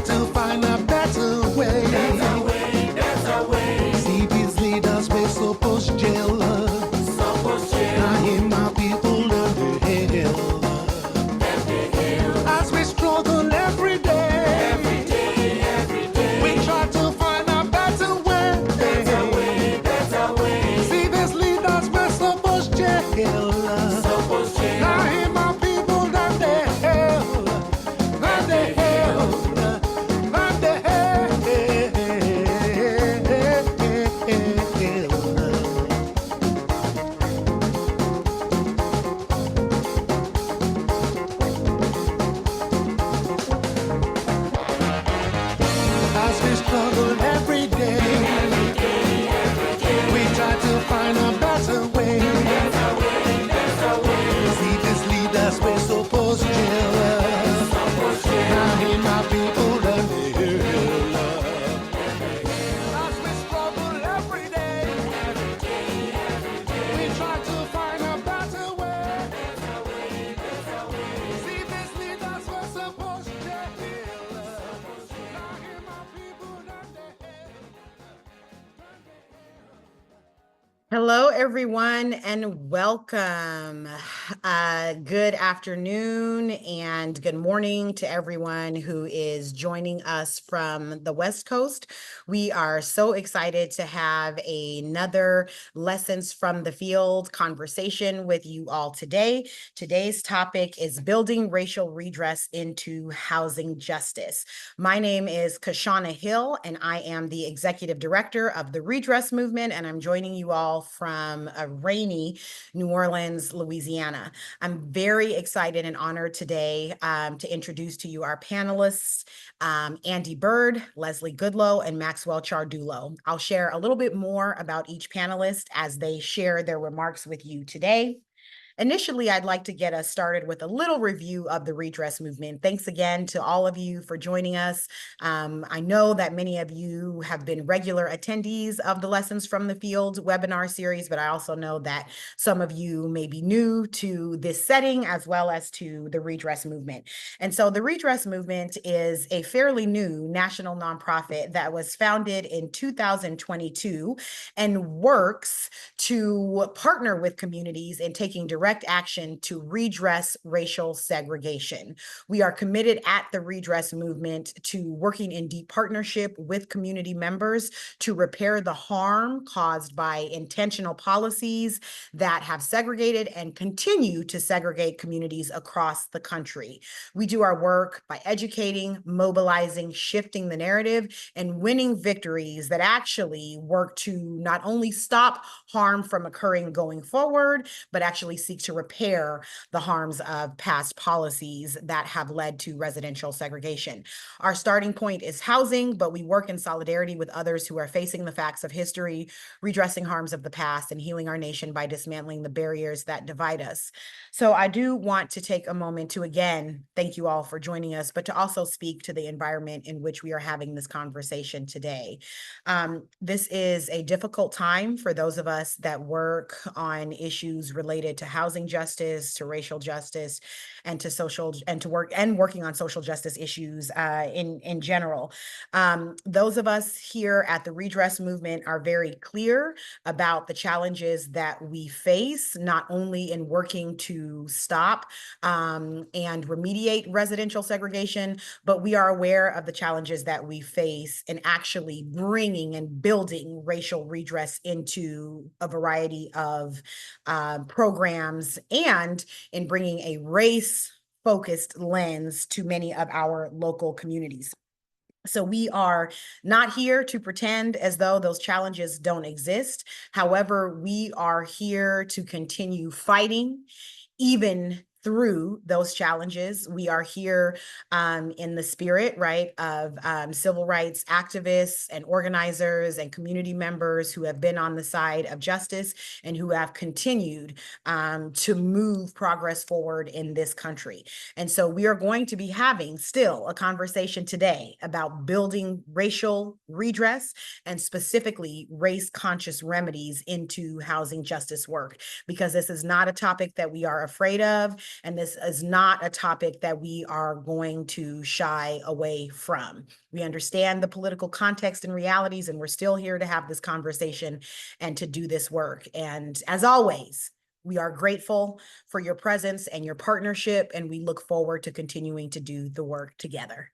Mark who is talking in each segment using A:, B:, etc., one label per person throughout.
A: to find a better way.
B: That's our way, that's our way.
A: See these leaders, we supposed jail.
B: Supposed jail.
A: Now hear my people and the hell. As we struggle every day.
B: Every day, every day.
A: We try to find a better way.
B: That's our way, that's our way.
A: See these leaders, we supposed jail.
B: Supposed jail.
A: Now hear my people and the hell. And the hell. And the hell. As we struggle every day, we try to find a better way.
B: That's our way, that's our way.
A: See these leaders, we're supposed to
B: Supposed jail.
A: now hear my people and the hell. As we struggle every day, we try to find a better way. See these leaders, we're supposed to now hear my people and the hell.
C: Hello, everyone, and welcome. Good afternoon and good morning to everyone who is joining us from the West Coast. We are so excited to have another Lessons from the Field conversation with you all today. Today's topic is building racial redress into housing justice. My name is Cashauna Hill, and I am the Executive Director of the Redress Movement, and I'm joining you all from a rainy New Orleans, Louisiana. I'm very excited and honored today to introduce to you our panelists, Andie Byrd, Leslie Goodlow, and Maxwell Ciardullo. I'll share a little bit more about each panelist as they share their remarks with you today. Initially, I'd like to get us started with a little review of the redress movement. Thanks again to all of you for joining us. I know that many of you have been regular attendees of the Lessons from the Field webinar series, but I also know that some of you may be new to this setting as well as to the redress movement. And so the redress movement is a fairly new national nonprofit that was founded in 2022 and works to partner with communities in taking direct action to redress racial segregation. We are committed at the Redress Movement to working in deep partnership with community members to repair the harm caused by intentional policies that have segregated and continue to segregate communities across the country. We do our work by educating, mobilizing, shifting the narrative, and winning victories that actually work to not only stop harm from occurring going forward, but actually seek to repair the harms of past policies that have led to residential segregation. Our starting point is housing, but we work in solidarity with others who are facing the facts of history, redressing harms of the past, and healing our nation by dismantling the barriers that divide us. So I do want to take a moment to, again, thank you all for joining us, but to also speak to the environment in which we are having this conversation today. This is a difficult time for those of us that work on issues related to housing justice, to racial justice, and to social and to working on social justice issues in general. Those of us here at the Redress Movement are very clear about the challenges that we face, not only in working to stop and remediate residential segregation, but we are aware of the challenges that we face in actually bringing and building racial redress into a variety of programs and in bringing a race-focused lens to many of our local communities. So we are not here to pretend as though those challenges don't exist. However, we are here to continue fighting, even through those challenges. We are here in the spirit, right, of civil rights activists and organizers and community members who have been on the side of justice and who have continued to move progress forward in this country. And so we are going to be having still a conversation today about building racial redress and specifically race-conscious remedies into housing justice work, because this is not a topic that we are afraid of. And this is not a topic that we are going to shy away from. We understand the political context and realities, and we're still here to have this conversation and to do this work. And as always, we are grateful for your presence and your partnership, and we look forward to continuing to do the work together.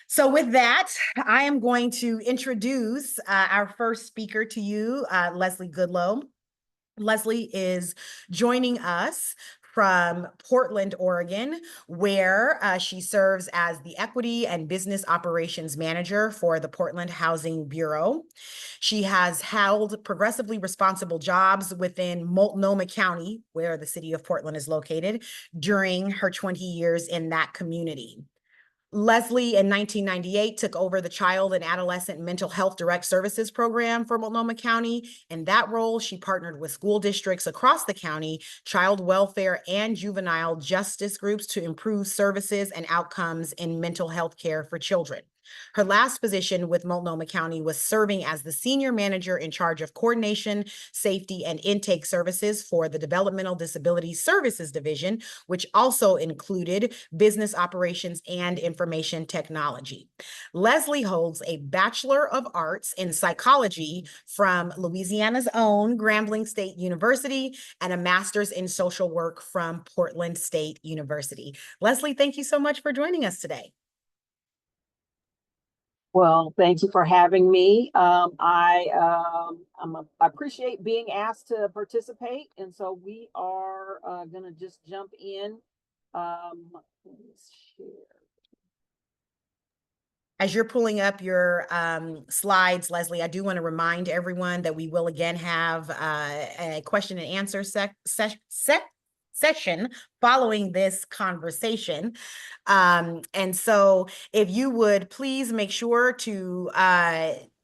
C: So with that, I am going to introduce our first speaker to you, Leslie Goodloe. Leslie is joining us from Portland, Oregon, where she serves as the Equity and Business Operations Manager for the Portland Housing Bureau. She has held progressively responsible jobs within Multnomah County, where the city of Portland is located, during her 20 years in that community. Leslie in 1998 took over the Child and Adolescent Mental Health Direct Services Program for Multnomah County. In that role, she partnered with school districts across the county, child welfare, and juvenile justice groups to improve services and outcomes in mental health care for children. Her last position with Multnomah County was serving as the senior manager in charge of coordination, safety, and intake services for the Developmental Disability Services Division, which also included business operations and information technology. Leslie holds a Bachelor of Arts in Psychology from Louisiana's own Grambling State University and a Master's in Social Work from Portland State University. Leslie, thank you so much for joining us
D: Well, thank you for having me. I appreciate being asked to participate, and so we are going to just jump in. Let me share.
C: As you're pulling up your slides, Leslie, I do want to remind everyone that we will again have a question and answer session following this conversation. And so if you would please make sure to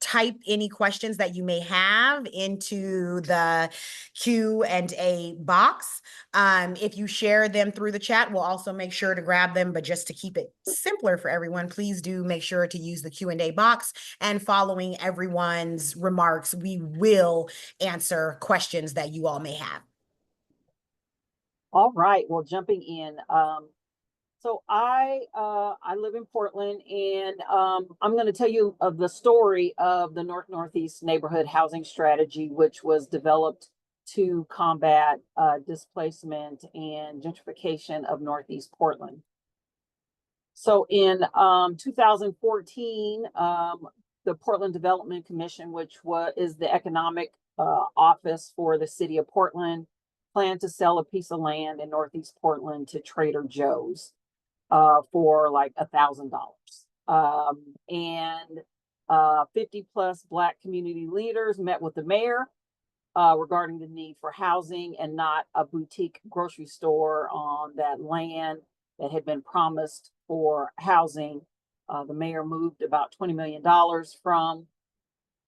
C: type any questions that you may have into the Q&A box. If you share them through the chat, we'll also make sure to grab them, but just to keep it simpler for everyone, please do make sure to use the Q&A box, and following everyone's remarks, we will answer questions that you all may have.
D: All right, well, jumping in. So I live in Portland, and I'm going to tell you of the story of the North-Northeast Neighborhood Housing Strategy, which was developed to combat displacement and gentrification of Northeast Portland. So in 2014, the Portland Development Commission, which is the economic office for the city of Portland, planned to sell a piece of land in Northeast Portland to Trader Joe's for like $1,000. And 50 plus Black community leaders met with the mayor regarding the need for housing and not a boutique grocery store on that land that had been promised for housing. The mayor moved about $20 million from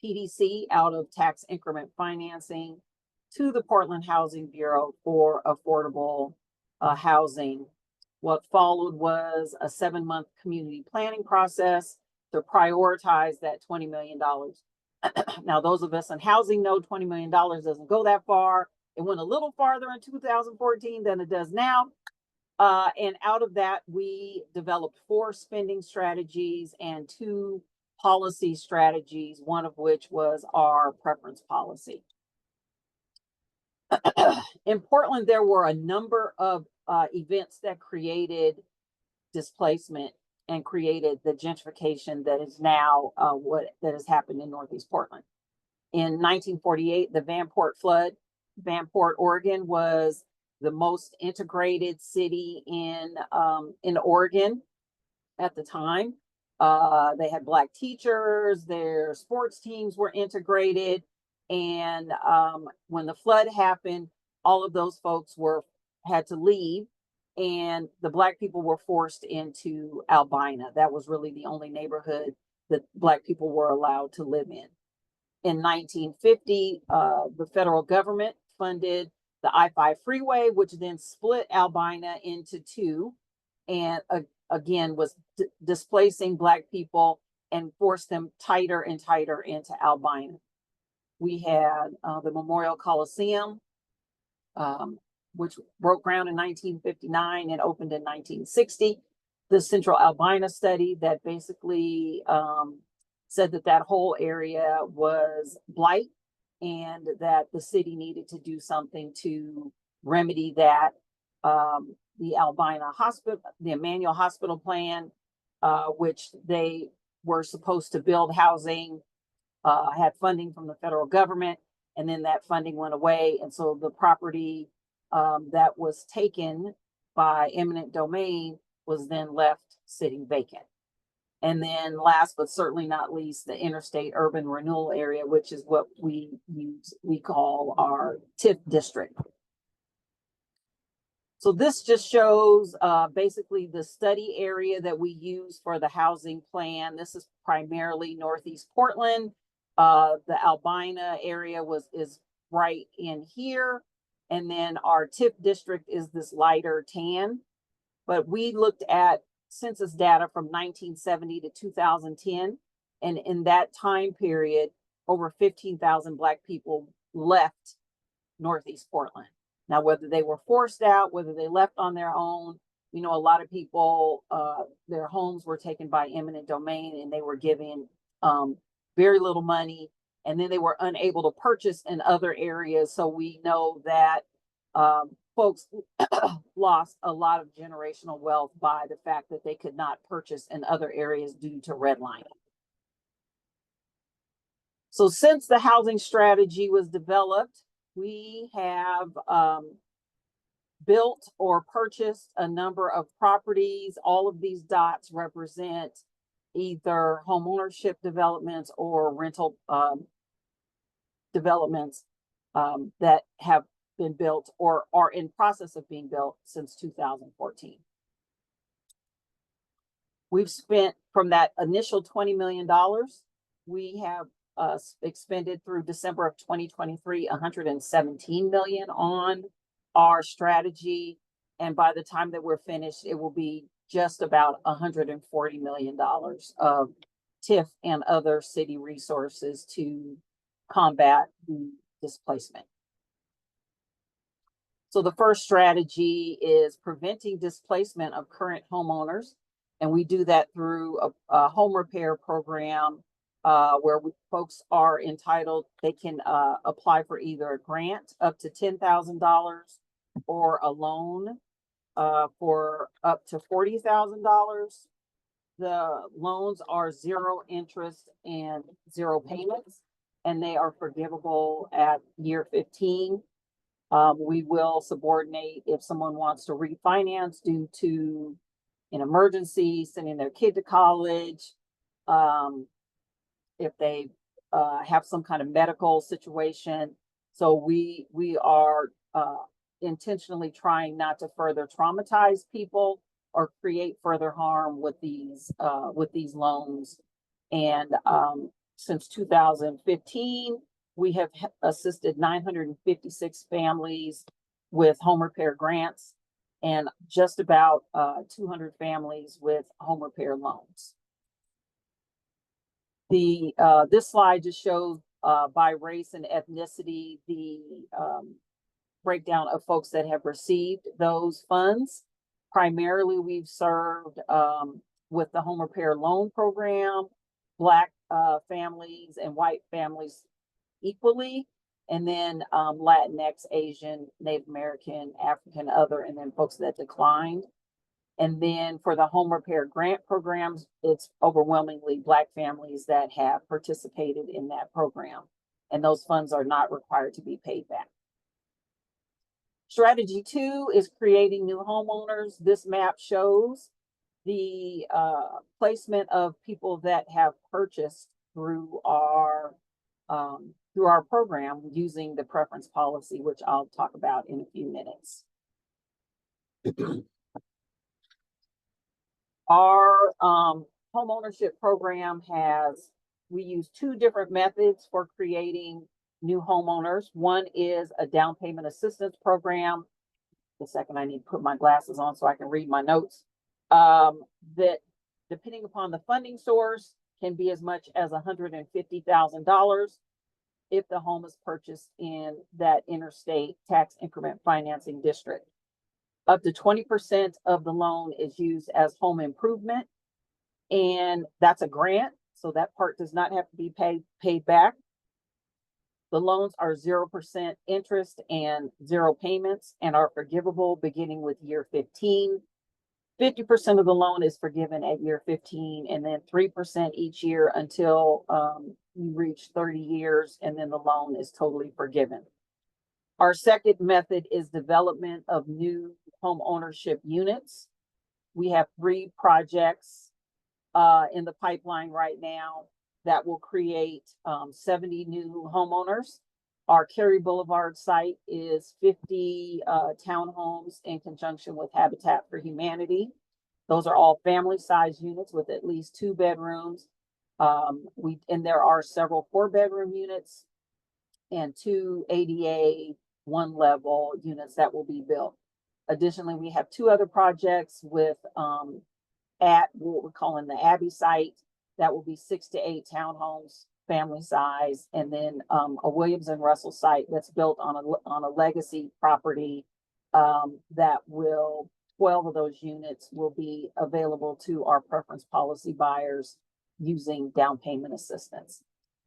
D: PDC out of tax increment financing to the Portland Housing Bureau for affordable housing. What followed was a 7-month community planning process to prioritize that $20 million. Now, those of us in housing know $20 million doesn't go that far. It went a little farther in 2014 than it does now. And out of that, we developed 4 spending strategies and 2 policy strategies, one of which was our preference policy. In Portland, there were a number of events that created displacement and created the gentrification that is now that has happened in Northeast Portland. In 1948, the Vanport flood. Vanport, Oregon, was the most integrated city in Oregon at the time. They had Black teachers, their sports teams were integrated. And when the flood happened, all of those folks had to leave, and the Black people were forced into Albina. That was really the only neighborhood that Black people were allowed to live in. In 1950, the federal government funded the I-5 freeway, which then split Albina into 2, and again was displacing Black people and forced them tighter and tighter into Albina. We had the Memorial Coliseum, which broke ground in 1959 and opened in 1960. The Central Albina study that basically said that that whole area was blight and that the city needed to do something to remedy that. The Albina Hospital, the Emmanuel Hospital plan, which they were supposed to build housing, had funding from the federal government, and then that funding went away. And so the property that was taken by eminent domain was then left sitting vacant. And then last but certainly not least, the interstate urban renewal area, which is what we call our TIF district. So this just shows basically the study area that we use for the housing plan. This is primarily Northeast Portland. The Albina area is right in here. And then our TIF district is this lighter tan. But we looked at census data from 1970 to 2010. And in that time period, over 15,000 Black people left Northeast Portland. Now, whether they were forced out, whether they left on their own, you know, a lot of people, their homes were taken by eminent domain and they were given very little money, and then they were unable to purchase in other areas. So we know that folks lost a lot of generational wealth by the fact that they could not purchase in other areas due to redlining. So since the housing strategy was developed, we have built or purchased a number of properties. All of these dots represent either homeownership developments or rental developments that have been built or are in process of being built since 2014. We've spent from that initial $20 million, we have expended through December of 2023, 117 million on our strategy. And by the time that we're finished, it will be just about $140 million of TIF and other city resources to combat the displacement. So the first strategy is preventing displacement of current homeowners. And we do that through a home repair program where folks are entitled, they can apply for either a grant up to $10,000 or a loan for up to $40,000. The loans are zero interest and zero payments, and they are forgivable at year 15. We will subordinate if someone wants to refinance due to an emergency, sending their kid to college, if they have some kind of medical situation. So we are intentionally trying not to further traumatize people or create further harm with these loans. And since 2015, we have assisted 956 families with home repair grants and just about 200 families with home repair loans. This slide just shows by race and ethnicity the breakdown of folks that have received those funds. Primarily, we've served with the home repair loan program, Black families and white families equally, and then Latinx, Asian, Native American, African, other, and then folks that declined. And then for the home repair grant programs, it's overwhelmingly Black families that have participated in that program, and those funds are not required to be paid back. Strategy 2 is creating new homeowners. This map shows the placement of people that have purchased through our program using the preference policy, which I'll talk about in a few minutes. Our homeownership program we use two different methods for creating new homeowners. One is a down payment assistance program. The second, I need to put my glasses on so I can read my notes. That, depending upon the funding source, can be as much as $150,000. if the home is purchased in that interstate tax increment financing district. Up to 20% of the loan is used as home improvement, and that's a grant, so that part does not have to be paid back. The loans are 0% interest and 0 payments and are forgivable beginning with year 15. 50% of the loan is forgiven at year 15, and then 3% each year until you reach 30 years, and then the loan is totally forgiven. Our second method is development of new home ownership units. We have 3 projects in the pipeline right now that will create 70 new homeowners. Our Cary Boulevard site is 50 townhomes in conjunction with Habitat for Humanity. Those are all family-sized units with at least 2 bedrooms. And there are several 4-bedroom units and 2 ADA 1-level units that will be built. Additionally, we have 2 other projects with at what we're calling the Abbey site that will be 6 to 8 townhomes, family size, and then a Williams and Russell site that's built on a legacy property that will 12 of those units will be available to our preference policy buyers using down payment assistance.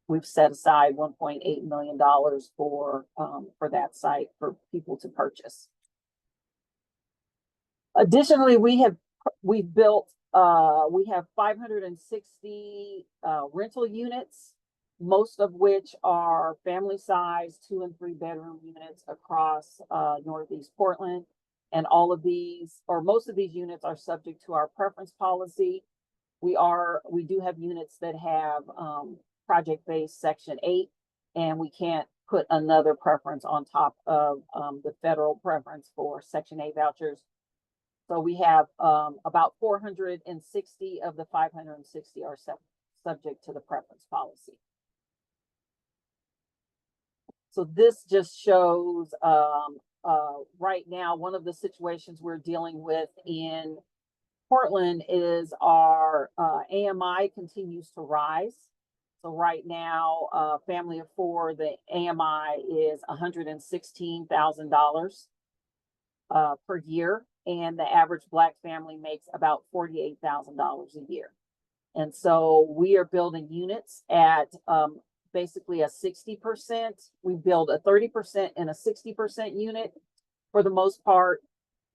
D: We've set aside $1.8 million for that site for people to purchase. Additionally, we have 560 rental units, most of which are family size 2 and 3 bedroom units across Northeast Portland. And all of these, or most of these units, are subject to our preference policy. We do have units that have project-based Section 8, and we can't put another preference on top of the federal preference for Section 8 vouchers. So we have about 460 of the 560 are subject to the preference policy. So this just shows right now, one of the situations we're dealing with in Portland is our AMI continues to rise. So right now, family of 4, the AMI is $116,000 per year. And the average Black family makes about $48,000 a year. And so we are building units at basically a 60%. We build a 30% and a 60% unit. For the most part,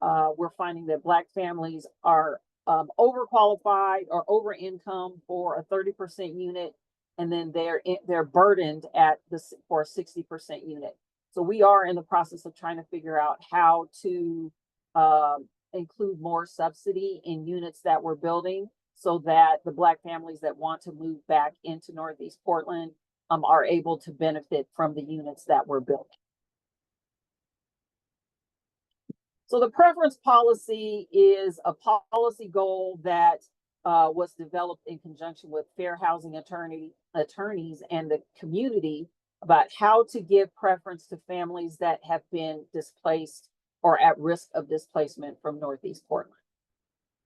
D: we're finding that Black families are overqualified or over income for a 30% unit, and then they're burdened for a 60% unit. So we are in the process of trying to figure out how to include more subsidy in units that we're building so that the Black families that want to move back into Northeast Portland are able to benefit from the units that we're building. So the preference policy is a policy goal that was developed in conjunction with fair housing attorneys and the community about how to give preference to families that have been displaced or at risk of displacement from Northeast Portland.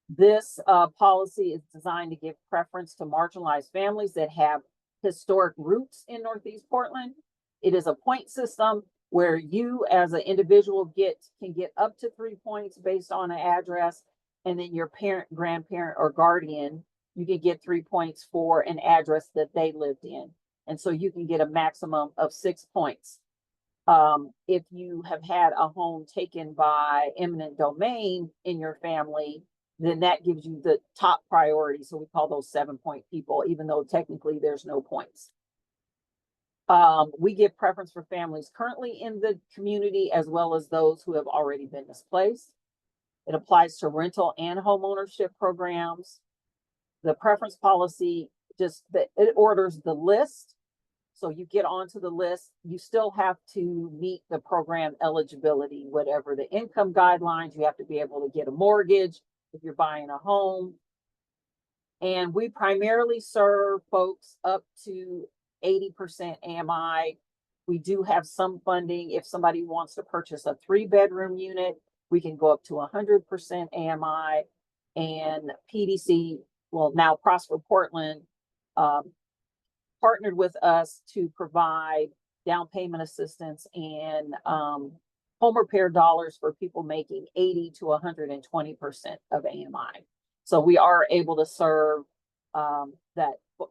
D: This policy is designed to give preference to marginalized families that have historic roots in Northeast Portland. It is a point system where you as an individual can get up to 3 points based on an address, and then your parent, grandparent, or guardian, you can get 3 points for an address that they lived in. And so you can get a maximum of 6 points. If you have had a home taken by eminent domain in your family, then that gives you the top priority. So we call those 7-point people, even though technically there's no points. We give preference for families currently in the community as well as those who have already been displaced. It applies to rental and home ownership programs. The preference policy it orders the list. So you get onto the list, you still have to meet the program eligibility, whatever the income guidelines, you have to be able to get a mortgage if you're buying a home. And we primarily serve folks up to 80% AMI. We do have some funding. If somebody wants to purchase a 3-bedroom unit, we can go up to 100% AMI. And PDC, well, now Prosper Portland, partnered with us to provide down payment assistance and home repair dollars for people making 80 to 120% of AMI. So we are able to serve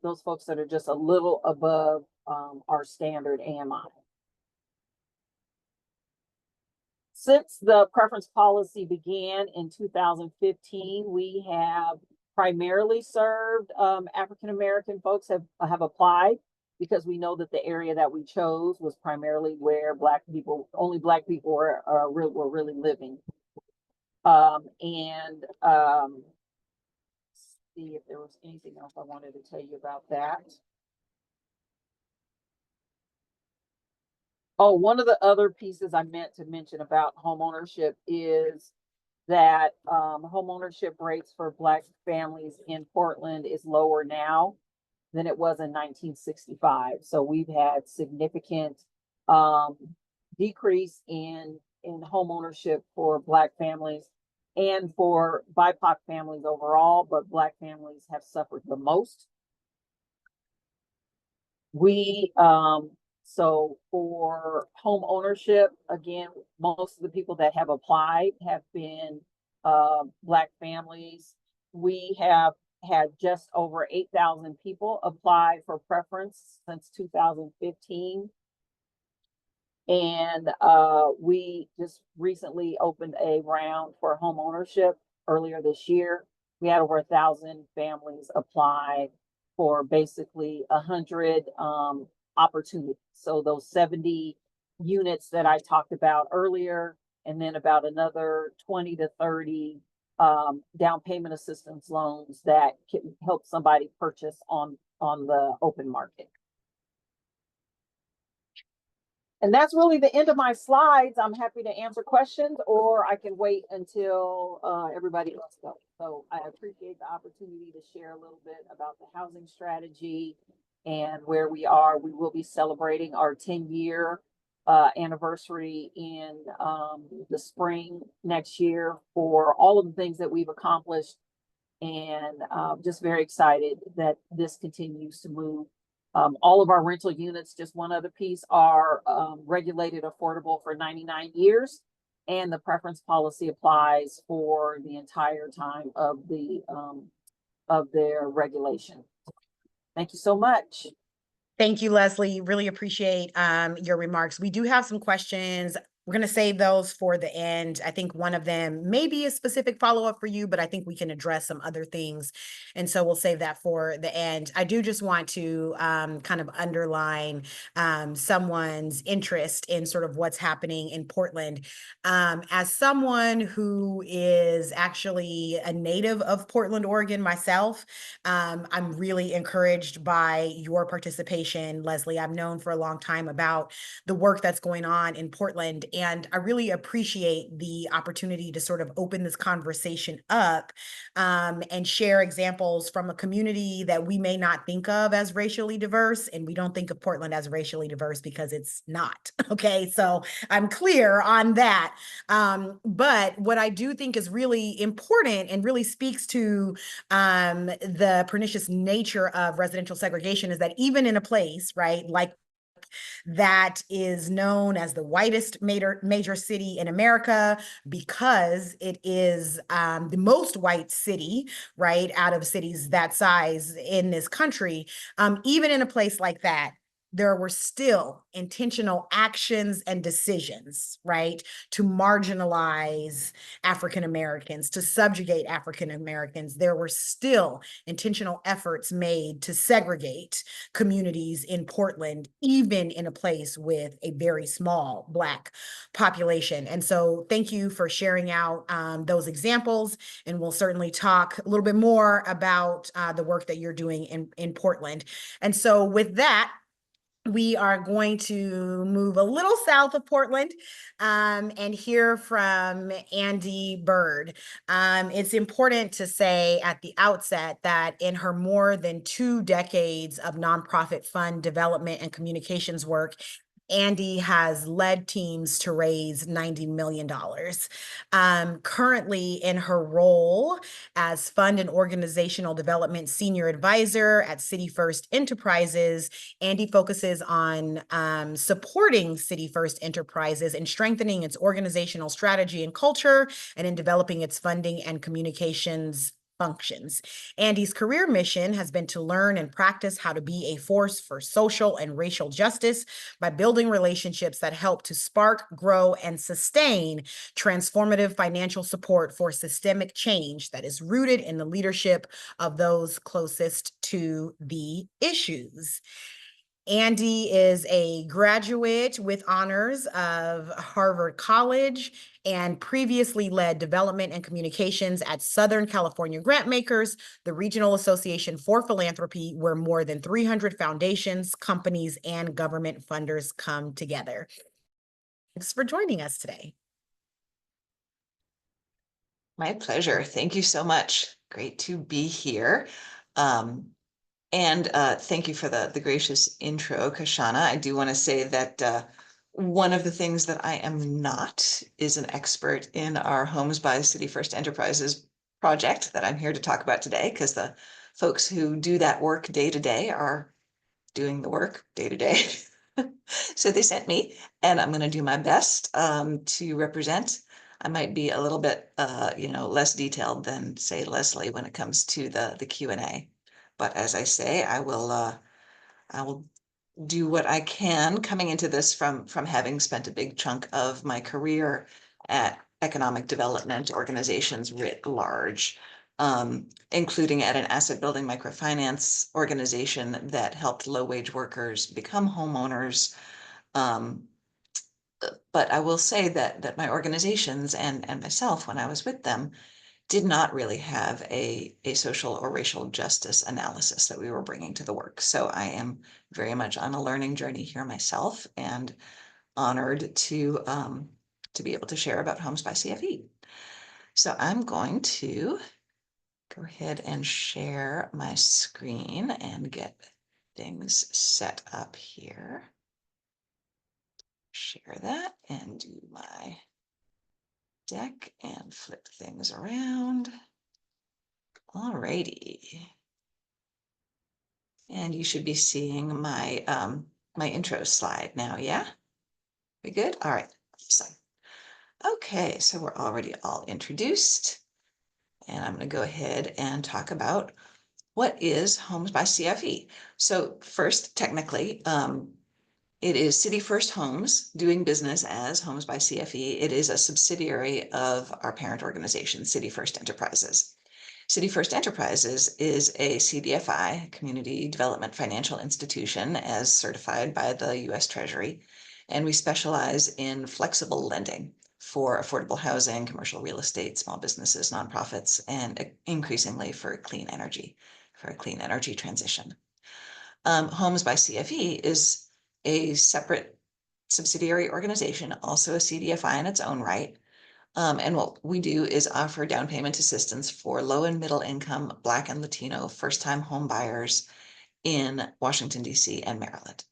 D: those folks that are just a little above our standard AMI. Since the preference policy began in 2015, we have primarily served African American folks have applied because we know that the area that we chose was primarily where only Black people were really living. See if there was anything else I wanted to tell you about that. Oh, one of the other pieces I meant to mention about homeownership is that homeownership rates for Black families in Portland is lower now than it was in 1965. So we've had significant decrease in homeownership for Black families and for BIPOC families overall, but Black families have suffered the most. So for home ownership, again, most of the people that have applied have been Black families. We have had just over 8,000 people apply for preference since 2015. And we just recently opened a round for home ownership earlier this year. We had over 1,000 families apply for basically 100 opportunities. So those 70 units that I talked about earlier, and then about another 20 to 30 down payment assistance loans that can help somebody purchase on the open market. And that's really the end of my slides. I'm happy to answer questions, or I can wait until everybody else goes. So I appreciate the opportunity to share a little bit about the housing strategy and where we are. We will be celebrating our 10-year anniversary in the spring next year for all of the things that we've accomplished, and just very excited that this continues to move. All of our rental units, just one other piece, are regulated affordable for 99 years, and the preference policy applies for the entire time of their regulation. Thank you so much.
C: Thank you, Leslie. Really appreciate your remarks. We do have some questions. We're going to save those for the end. I think one of them may be a specific follow-up for you, but I think we can address some other things. And so we'll save that for the end. I do just want to kind of underline someone's interest in sort of what's happening in Portland. As someone who is actually a native of Portland, Oregon myself, I'm really encouraged by your participation, Leslie. I've known for a long time about the work that's going on in Portland, and I really appreciate the opportunity to sort of open this conversation up and share examples from a community that we may not think of as racially diverse. And we don't think of Portland as racially diverse because it's not. Okay, so I'm clear on that. But what I do think is really important and really speaks to the pernicious nature of residential segregation is that even in a place, right, like that is known as the whitest major city in America because it is the most white city, right, out of cities that size in this country. Even in a place like that, there were still intentional actions and decisions, right, to marginalize African Americans, to subjugate African Americans. There were still intentional efforts made to segregate communities in Portland, even in a place with a very small Black population. And so thank you for sharing out those examples. And we'll certainly talk a little bit more about the work that you're doing in Portland. And so with that, we are going to move a little south of Portland and hear from Andie Byrd. It's important to say at the outset that in her more than 2 decades of nonprofit fund development and communications work, Andie has led teams to raise $90 million. Currently in her role as Fund and Organizational Development Senior Advisor at City First Enterprises, Andie focuses on supporting City First Enterprises in strengthening its organizational strategy and culture, and in developing its funding and communications functions. Andie's career mission has been to learn and practice how to be a force for social and racial justice by building relationships that help to spark, grow, and sustain transformative financial support for systemic change that is rooted in the leadership of those closest to the issues. Andie is a graduate with honors of Harvard College and previously led development and communications at Southern California Grantmakers, the regional association for philanthropy, where more than 300 foundations, companies, and government funders come together. Thanks for joining us today.
E: My pleasure. Thank you so much. Great to be here. And thank you for the gracious intro, Cashauna. I do want to say that one of the things that I am not is an expert in our Homes by City First Enterprises project that I'm here to talk about today, because the folks who do that work day to day are doing the work day to day. So they sent me, and I'm going to do my best to represent. I might be a little bit, less detailed than, say, Leslie when it comes to the Q&A. But as I say, I will do what I can, coming into this from having spent a big chunk of my career at economic development organizations writ large, including at an asset building microfinance organization that helped low-wage workers become homeowners. But I will say that my organizations and myself, when I was with them, did not really have a social or racial justice analysis that we were bringing to the work. So I am very much on a learning journey here myself, and honored to be able to share about Homes by CFE. So I'm going to go ahead and share my screen and get things set up here. Share that and do my deck and flip things around. Alrighty. And you should be seeing my my intro slide now, yeah? We good? All right. So, okay, so we're already all introduced. And I'm going to go ahead and talk about what is Homes by CFE. So first, technically, it is City First Homes doing business as Homes by CFE. It is a subsidiary of our parent organization, City First Enterprises. City First Enterprises is a CDFI, Community Development Financial Institution, as certified by the U.S. Treasury, and we specialize in flexible lending for affordable housing, commercial real estate, small businesses, nonprofits, and increasingly for clean energy, for a clean energy transition. Homes by CFE is a separate subsidiary organization, also a CDFI in its own right. And what we do is offer down payment assistance for low and middle income Black and Latino first-time home buyers in Washington, D.C. and Maryland.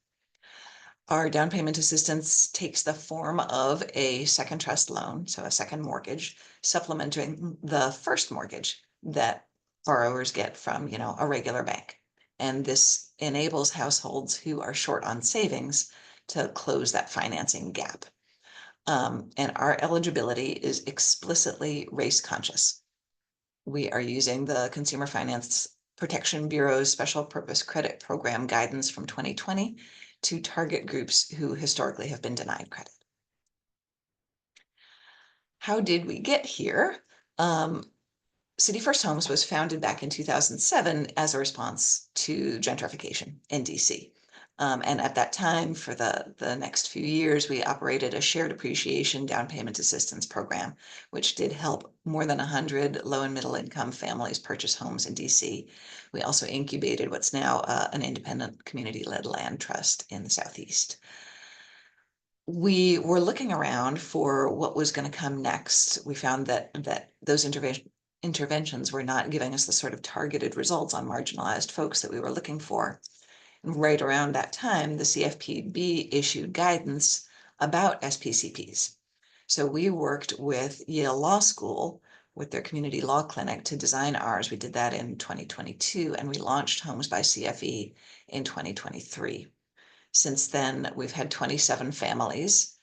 E: Our down payment assistance takes the form of a second trust loan, so a second mortgage, supplementing the first mortgage that borrowers get from, a regular bank. And this enables households who are short on savings to close that financing gap. And our eligibility is explicitly race conscious. We are using the Consumer Finance Protection Bureau's Special Purpose Credit Program guidance from 2020 to target groups who historically have been denied credit. How did we get here? City First Homes was founded back in 2007 as a response to gentrification in DC. And at that time, for the next few years, we operated a shared appreciation down payment assistance program, which did help more than 100 low and middle income families purchase homes in DC. We also incubated what's now an independent community-led land trust in the Southeast. We were looking around for what was going to come next. We found that those interventions were not giving us the sort of targeted results on marginalized folks that we were looking for. Right around that time, the CFPB issued guidance about SPCPs. So we worked with Yale Law School with their community law clinic to design ours. We did that in 2022, and we launched Homes by CFE in 2023. Since then, we've had 27 families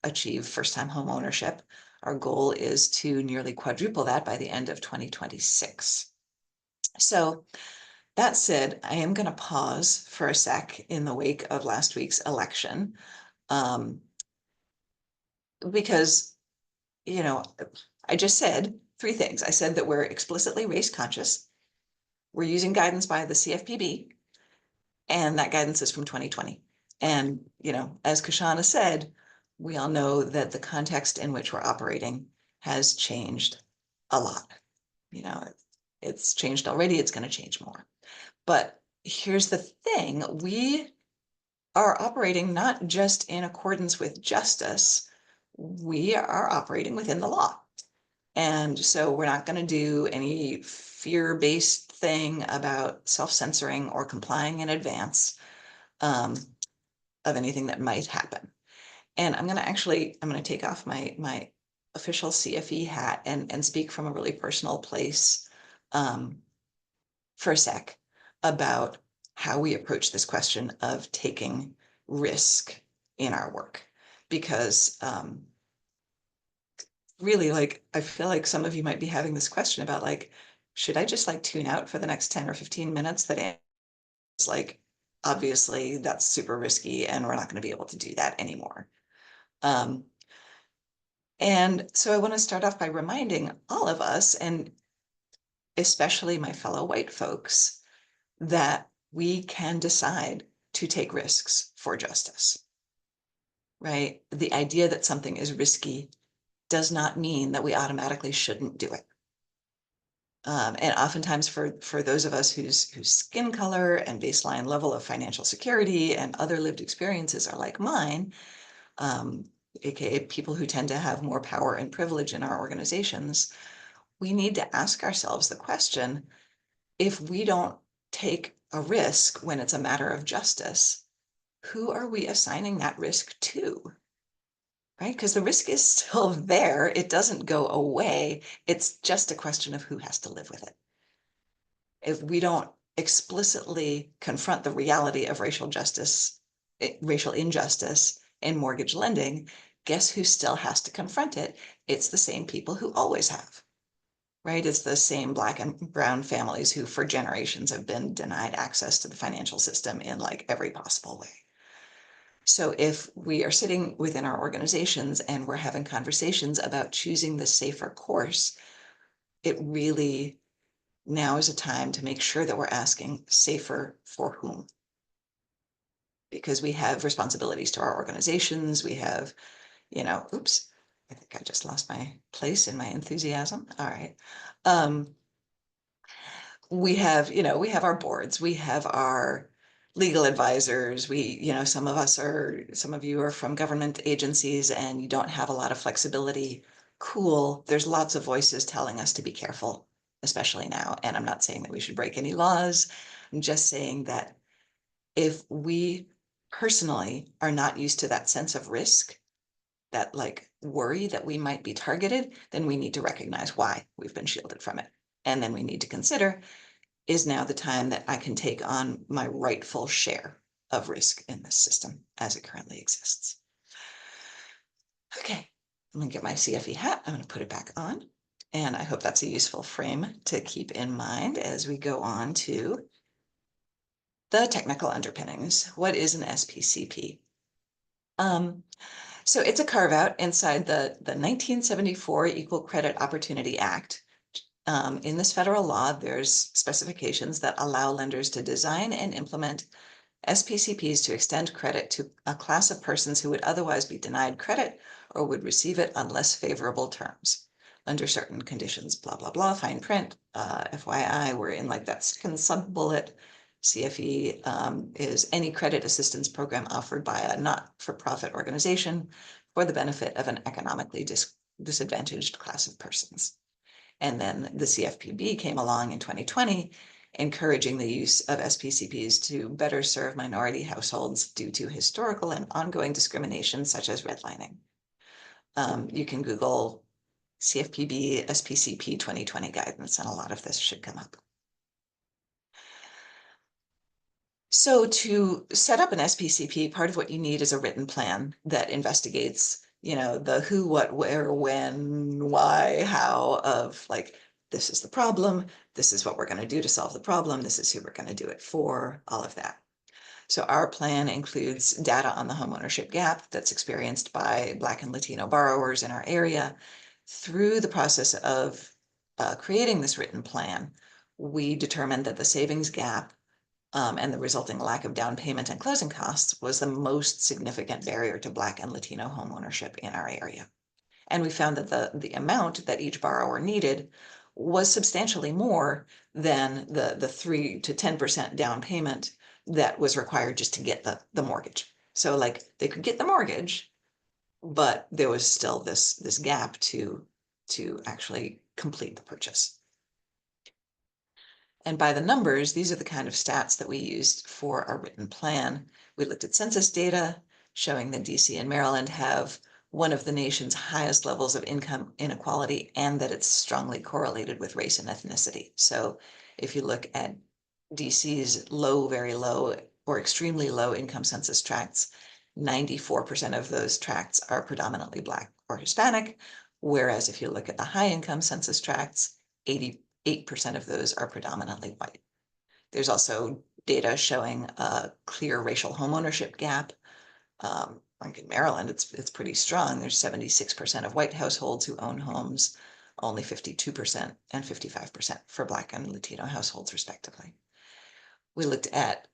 E: achieve first-time home ownership. Our goal is to nearly quadruple that by the end of 2026. So that said, I am going to pause for a sec in the wake of last week's election, because, you know, I just said three things. I said that we're explicitly race conscious. We're using guidance by the CFPB, and that guidance is from 2020. And, you know, as Cashauna said, we all know that the context in which we're operating has changed a lot. You know, it's changed already, it's going to change more. But here's the thing, we are operating not just in accordance with justice, we are operating within the law. And so we're not going to do any fear-based thing about self-censoring or complying in advance of anything that might happen. And I'm going to take off my official CFE hat and speak from a really personal place for a sec about how we approach this question of taking risk in our work. Because really, like, I feel like some of you might be having this question about, like, should I just like tune out for the next 10 or 15 minutes? That is like, obviously that's super risky and we're not going to be able to do that anymore. And so I want to start off by reminding all of us, and especially my fellow white folks, that we can decide to take risks for justice, right? The idea that something is risky does not mean that we automatically shouldn't do it. And oftentimes for those of us whose skin color and baseline level of financial security and other lived experiences are like mine, aka people who tend to have more power and privilege in our organizations, we need to ask ourselves the question, if we don't take a risk when it's a matter of justice, who are we assigning that risk to? Right? Because the risk is still there. It doesn't go away. It's just a question of who has to live with it. If we don't explicitly confront the reality of racial injustice in mortgage lending, guess who still has to confront it? It's the same people who always have, right? It's the same Black and brown families who for generations have been denied access to the financial system in like every possible way. So if we are sitting within our organizations and we're having conversations about choosing the safer course, it really now is a time to make sure that we're asking safer for whom. Because we have responsibilities to our organizations. We have, you know, oops, I think I just lost my place in my enthusiasm. All right. We have, you know, we have our boards, we have our legal advisors, some of you are from government agencies and you don't have a lot of flexibility. Cool. There's lots of voices telling us to be careful, especially now. And I'm not saying that we should break any laws. I'm just saying that if we personally are not used to that sense of risk, that like worry that we might be targeted, then we need to recognize why we've been shielded from it. And then we need to consider, is now the time that I can take on my rightful share of risk in this system as it currently exists. Okay, I'm gonna get my CFE hat. I'm gonna put it back on. And I hope that's a useful frame to keep in mind as we go on to the technical underpinnings. What is an SPCP? So it's a carve out inside the 1974 Equal Credit Opportunity Act. In this federal law, there's specifications that allow lenders to design and implement SPCPs to extend credit to a class of persons who would otherwise be denied credit or would receive it on less favorable terms under certain conditions, blah, blah, blah, fine print. FYI, we're in like that second sub-bullet. CFE is any credit assistance program offered by a not-for-profit organization for the benefit of an economically disadvantaged class of persons. And then the CFPB came along in 2020 encouraging the use of SPCPs to better serve minority households due to historical and ongoing discrimination such as redlining. You can Google CFPB SPCP 2020 guidance, and a lot of this should come up. So to set up an SPCP, part of what you need is a written plan that investigates, the who, what, where, when, why, how of like, this is the problem, this is what we're going to do to solve the problem, this is who we're going to do it for, all of that. So our plan includes data on the homeownership gap that's experienced by Black and Latino borrowers in our area. Through the process of creating this written plan, we determined that the savings gap and the resulting lack of down payment and closing costs was the most significant barrier to Black and Latino homeownership in our area. And we found that the amount that each borrower needed was substantially more than the 3 to 10% down payment that was required just to get the mortgage. So like they could get the mortgage, but there was still this gap to actually complete the purchase. And by the numbers, these are the kind of stats that we used for our written plan. We looked at census data showing that DC and Maryland have one of the nation's highest levels of income inequality and that it's strongly correlated with race and ethnicity. So if you look at DC's low, very low, or extremely low income census tracts, 94% of those tracts are predominantly Black or Hispanic, whereas if you look at the high income census tracts, 88% of those are predominantly white. There's also data showing a clear racial homeownership gap. Like in Maryland, it's pretty strong. There's 76% of white households who own homes, only 52% and 55% for Black and Latino households, respectively. We looked at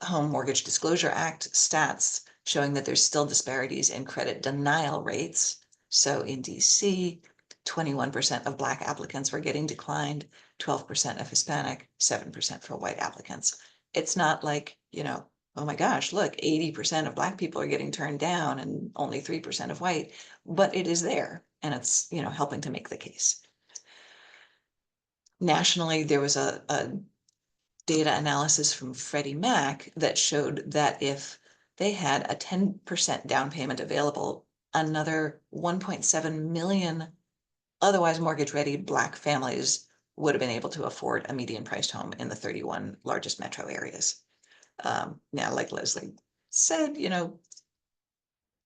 E: Home Mortgage Disclosure Act stats showing that there's still disparities in credit denial rates. So in DC, 21% of Black applicants were getting declined, 12% of Hispanic, 7% for white applicants. It's not like, oh my gosh, look, 80% of Black people are getting turned down and only 3% of white, but it is there and it's, helping to make the case. Nationally, there was a data analysis from Freddie Mac that showed that if they had a 10% down payment available, another 1.7 million otherwise mortgage-ready Black families would have been able to afford a median-priced home in the 31 largest metro areas. Now, like Leslie said,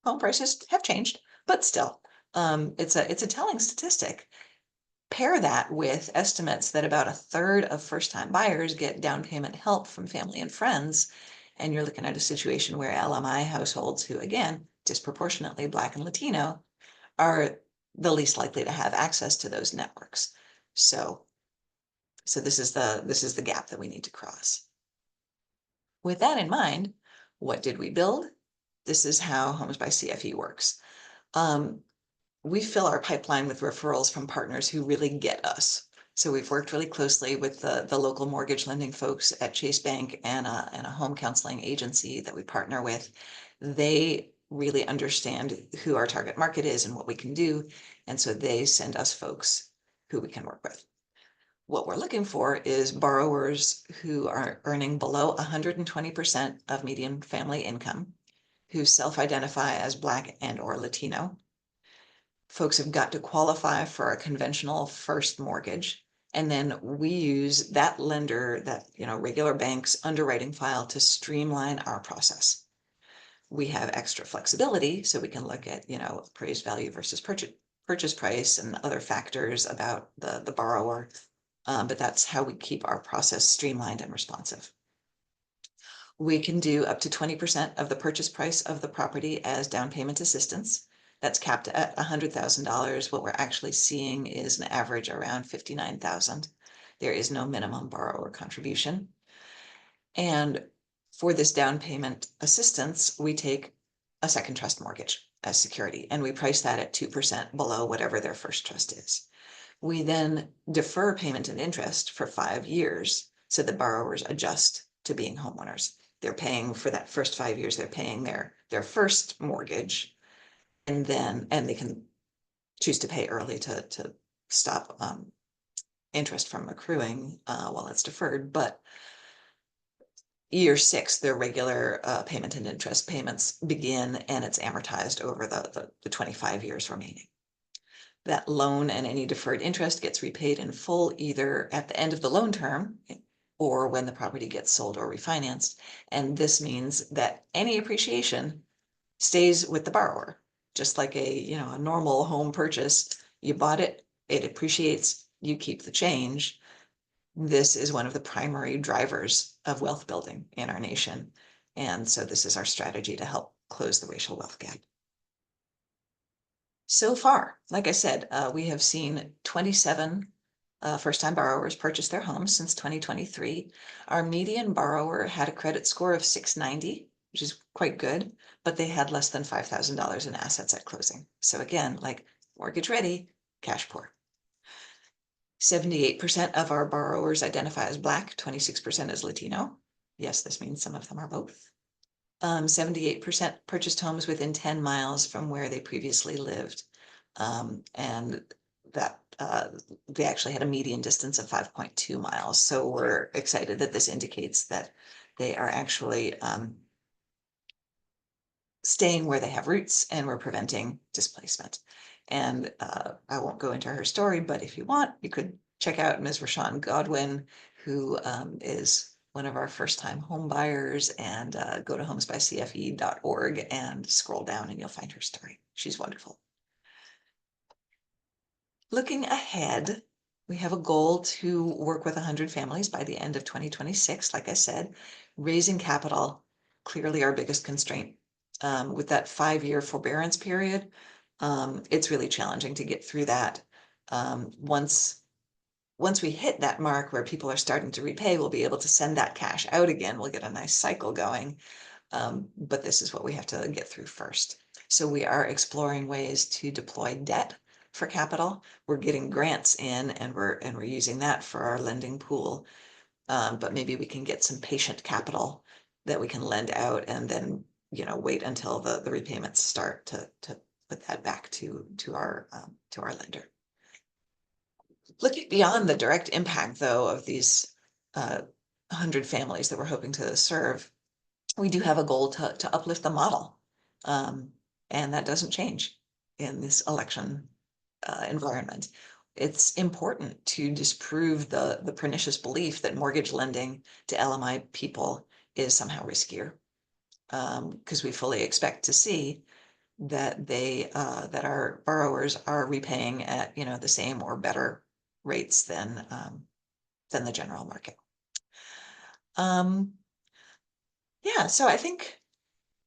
E: home prices have changed, but still, it's a telling statistic. Pair that with estimates that about a third of first-time buyers get down payment help from family and friends, and you're looking at a situation where LMI households, who again, disproportionately Black and Latino, are the least likely to have access to those networks. So this is the gap that we need to cross. With that in mind, what did we build? This is how Homes by CFE works. We fill our pipeline with referrals from partners who really get us. So we've worked really closely with the local mortgage lending folks at Chase Bank and a home counseling agency that we partner with. They really understand who our target market is and what we can do. And so they send us folks who we can work with. What we're looking for is borrowers who are earning below 120% of median family income, who self-identify as Black and or Latino. Folks have got to qualify for a conventional first mortgage. And then we use that lender, that regular bank's underwriting file to streamline our process. We have extra flexibility, so we can look at, appraised value versus purchase price and other factors about the borrower. But that's how we keep our process streamlined and responsive. We can do up to 20% of the purchase price of the property as down payment assistance. That's capped at $100,000. What we're actually seeing is an average around $59,000. There is no minimum borrower contribution. And for this down payment assistance, we take a second trust mortgage as security, and we price that at 2% below whatever their first trust is. We then defer payment and interest for 5 years so that borrowers adjust to being homeowners. They're paying for that first 5 years, they're paying their first mortgage, and they can choose to pay early to stop interest from accruing while it's deferred, but year 6, their regular payment and interest payments begin, and it's amortized over the 25 years remaining. That loan and any deferred interest gets repaid in full either at the end of the loan term or when the property gets sold or refinanced. And this means that any appreciation stays with the borrower, just like a normal home purchase. You bought it, it appreciates, you keep the change. This is one of the primary drivers of wealth building in our nation. And so this is our strategy to help close the racial wealth gap. So far, like I said, we have seen 27 first-time borrowers purchase their homes since 2023. Our median borrower had a credit score of 690, which is quite good, but they had less than $5,000 in assets at closing. So again, like mortgage ready, cash poor. 78% of our borrowers identify as Black, 26% as Latino. Yes, this means some of them are both. 78% purchased homes within 10 miles from where they previously lived. And that they actually had a median distance of 5.2 miles. So we're excited that this indicates that they are actually staying where they have roots, and we're preventing displacement. And I won't go into her story, but if you want, you could check out Ms. Rashawn Godwin, who is one of our first-time home buyers, and go to homesbycfe.org and scroll down and you'll find her story. She's wonderful. Looking ahead, we have a goal to work with 100 families by the end of 2026. Like I said, raising capital, clearly our biggest constraint. With that 5-year forbearance period, it's really challenging to get through that. Once we hit that mark where people are starting to repay, we'll be able to send that cash out again. We'll get a nice cycle going. But this is what we have to get through first. So we are exploring ways to deploy debt for capital. We're getting grants in, and we're using that for our lending pool. But maybe we can get some patient capital that we can lend out, and then wait until the repayments start to put that back to our lender. Looking beyond the direct impact, though, of these 100 families that we're hoping to serve, we do have a goal to uplift the model, and that doesn't change in this election environment. It's important to disprove the pernicious belief that mortgage lending to LMI people is somehow riskier, because we fully expect to see that that our borrowers are repaying at the same or better rates than the general market. Yeah, so I think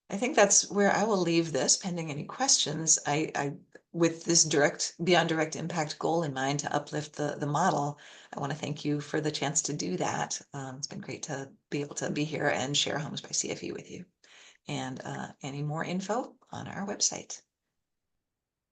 E: that's where I will leave this, pending any questions. I with this beyond direct impact goal in mind to uplift the model, I want to thank you for the chance to do that. It's been great to be able to be here and share Homes by CFE with you. And any more info on our website.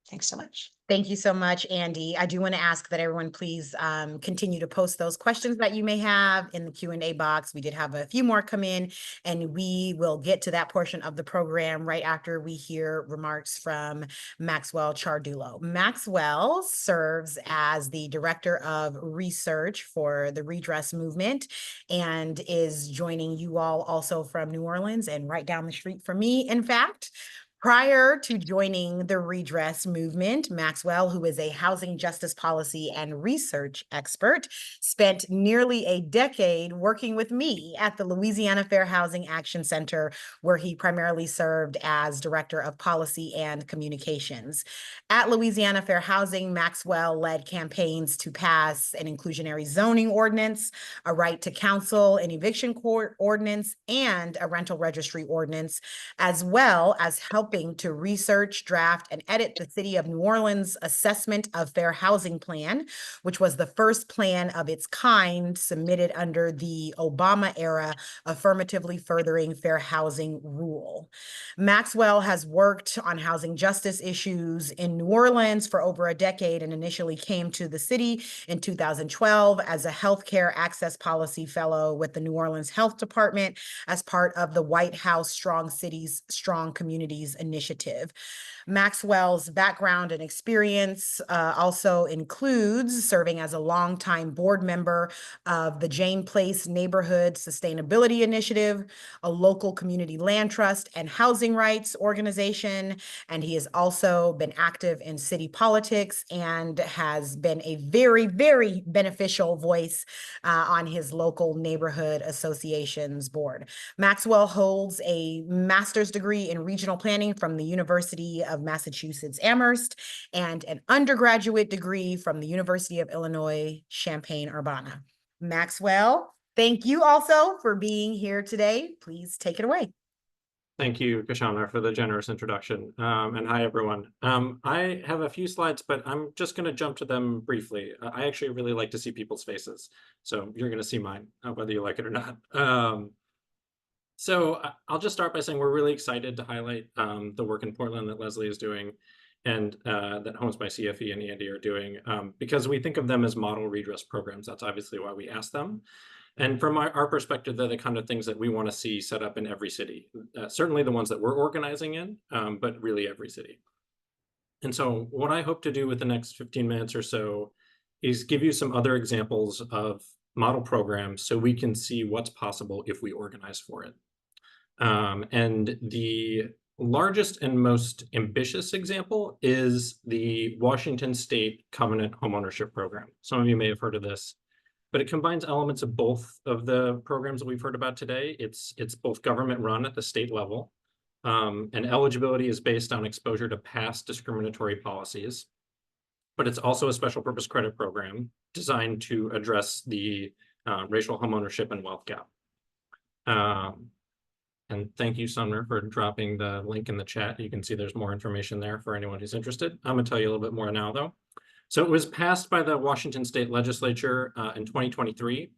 E: Thanks so much.
C: Thank you so much, Andie. I do want to ask that everyone please continue to post those questions that you may have in the Q&A box. We did have a few more come in, and we will get to that portion of the program right after we hear remarks from Maxwell Ciardullo. Maxwell serves as the Director of Research for the Redress movement and is joining you all also from New Orleans and right down the street from me, in fact. Prior to joining the Redress movement, Maxwell, who is a housing justice policy and research expert, spent nearly a decade working with me at the Louisiana Fair Housing Action Center, where he primarily served as Director of Policy and Communications. At Louisiana Fair Housing, Maxwell led campaigns to pass an inclusionary zoning ordinance, a right to counsel, an eviction court ordinance, and a rental registry ordinance, as well as helping to research, draft, and edit the City of New Orleans Assessment of Fair Housing Plan, which was the first plan of its kind submitted under the Obama-era affirmatively furthering fair housing rule. Maxwell has worked on housing justice issues in New Orleans for over a decade and initially came to the city in 2012 as a healthcare access policy fellow with the New Orleans Health Department as part of the White House Strong Cities, Strong Communities initiative. Maxwell's background and experience also includes serving as a longtime board member of the Jane Place Neighborhood Sustainability Initiative, a local community land trust and housing rights organization. And he has also been active in city politics and has been a very, very beneficial voice on his local neighborhood associations board. Maxwell holds a master's degree in regional planning from the University of Massachusetts Amherst and an undergraduate degree from the University of Illinois Champaign-Urbana. Maxwell, thank you also for being here today. Please take it away.
F: Thank you, Cashauna, for the generous introduction. And hi, everyone. I have a few slides, but I'm just going to jump to them briefly. I actually really like to see people's faces, so you're going to see mine, whether you like it or not. So I'll just start by saying we're really excited to highlight the work in Portland that Leslie is doing and that Homes by CFE and Andie are doing, because we think of them as model redress programs. That's obviously why we asked them. And from our perspective, they're the kind of things that we want to see set up in every city, certainly the ones that we're organizing in, but really every city. And so what I hope to do with the next 15 minutes or so is give you some other examples of model programs so we can see what's possible if we organize for it. And the largest and most ambitious example is the Washington State Covenant Homeownership Program. Some of you may have heard of this, but it combines elements of both of the programs that we've heard about today. It's both government run at the state level, and eligibility is based on exposure to past discriminatory policies, but it's also a special purpose credit program designed to address the racial homeownership and wealth gap. And thank you, Sumner, for dropping the link in the chat. You can see there's more information there for anyone who's interested. I'm going to tell you a little bit more now, though. So it was passed by the Washington State Legislature in 2023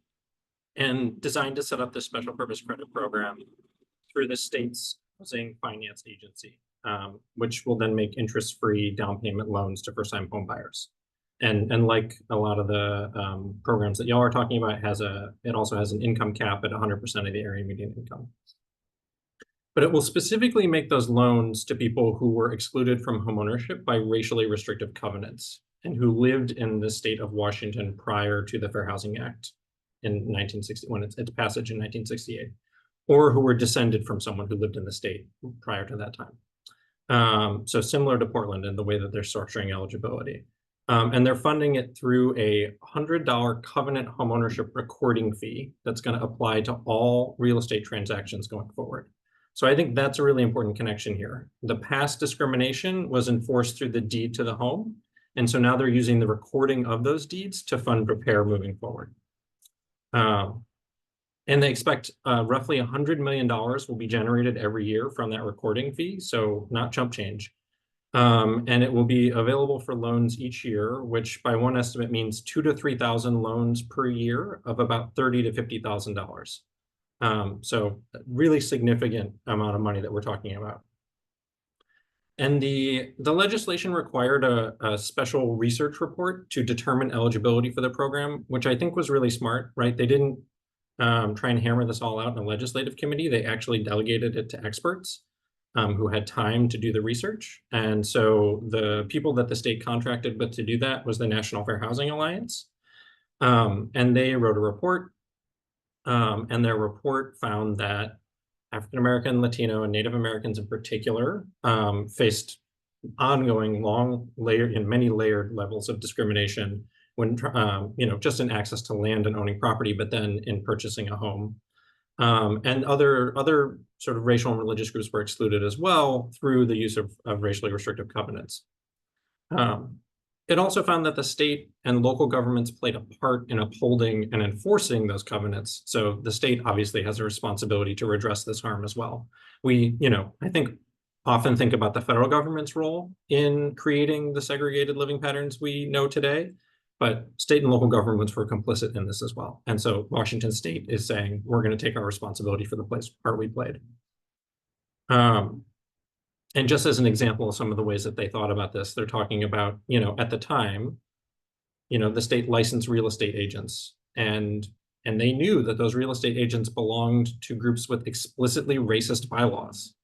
F: and designed to set up this special purpose credit program through the state's housing finance agency, which will then make interest-free down payment loans to first-time home buyers. And like a lot of the programs that y'all are talking about, it also has an income cap at 100% of the area median income. But it will specifically make those loans to people who were excluded from homeownership by racially restrictive covenants and who lived in the state of Washington prior to the Fair Housing Act in 1960, when its passage in 1968, or who were descended from someone who lived in the state prior to that time. So similar to Portland in the way that they're structuring eligibility. And they're funding it through a $100 covenant homeownership recording fee that's going to apply to all real estate transactions going forward. So I think that's a really important connection here. The past discrimination was enforced through the deed to the home. And so now they're using the recording of those deeds to fund repair moving forward. And they expect roughly $100 million will be generated every year from that recording fee. So not chump change. And it will be available for loans each year, which by one estimate means 2,000 to 3,000 loans per year of about $30,000 to $50,000. So really significant amount of money that we're talking about. And the legislation required a special research report to determine eligibility for the program, which I think was really smart, right? They didn't try and hammer this all out in a legislative committee. They actually delegated it to experts who had time to do the research. And so the people that the state contracted with to do that was the National Fair Housing Alliance. And they wrote a report. And their report found that African-American, Latino, and Native Americans in particular faced ongoing many layered levels of discrimination when, just in access to land and owning property, but then in purchasing a home. And other sort of racial and religious groups were excluded as well through the use of racially restrictive covenants. It also found that the state and local governments played a part in upholding and enforcing those covenants. So the state obviously has a responsibility to redress this harm as well. We, I think often think about the federal government's role in creating the segregated living patterns we know today, but state and local governments were complicit in this as well. And so Washington State is saying, we're going to take our responsibility for the part we played. And just as an example of some of the ways that they thought about this, they're talking about, at the time, the state licensed real estate agents, and they knew that those real estate agents belonged to groups with explicitly racist bylaws.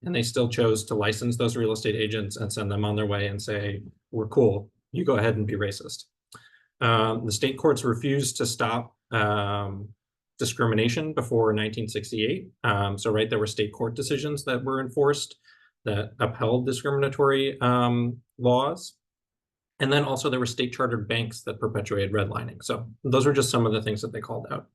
F: And they still chose to license those real estate agents and send them on their way and say, we're cool, you go ahead and be racist. The state courts refused to stop discrimination before 1968. So there were state court decisions that were enforced that upheld discriminatory laws. And then also there were state chartered banks that perpetuated redlining. So those are just some of the things that they called out.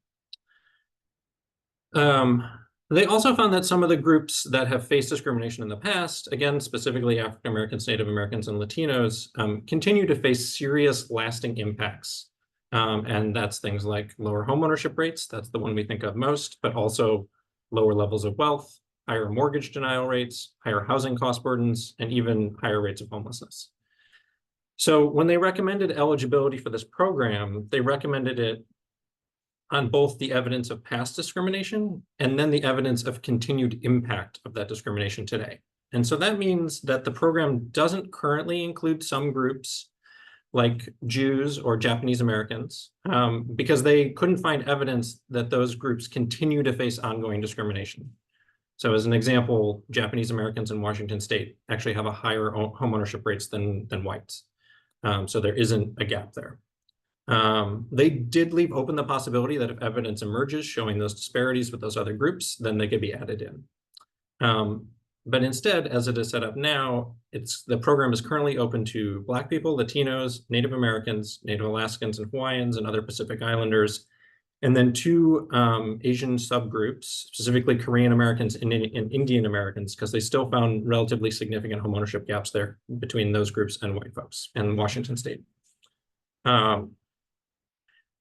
F: They also found that some of the groups that have faced discrimination in the past, again, specifically African Americans, Native Americans, and Latinos, continue to face serious lasting impacts. And that's things like lower homeownership rates, that's the one we think of most, but also lower levels of wealth, higher mortgage denial rates, higher housing cost burdens, and even higher rates of homelessness. So when they recommended eligibility for this program, they recommended it on both the evidence of past discrimination and then the evidence of continued impact of that discrimination today. And so that means that the program doesn't currently include some groups like Jews or Japanese Americans because they couldn't find evidence that those groups continue to face ongoing discrimination. So as an example, Japanese Americans in Washington state actually have a higher homeownership rates than whites. So there isn't a gap there. They did leave open the possibility that if evidence emerges showing those disparities with those other groups, then they could be added in. But instead, as it is set up now, the program is currently open to Black people, Latinos, Native Americans, Native Alaskans and Hawaiians, and other Pacific Islanders, and then 2 Asian subgroups, specifically Korean Americans and Indian Americans, because they still found relatively significant homeownership gaps there between those groups and white folks in Washington state. And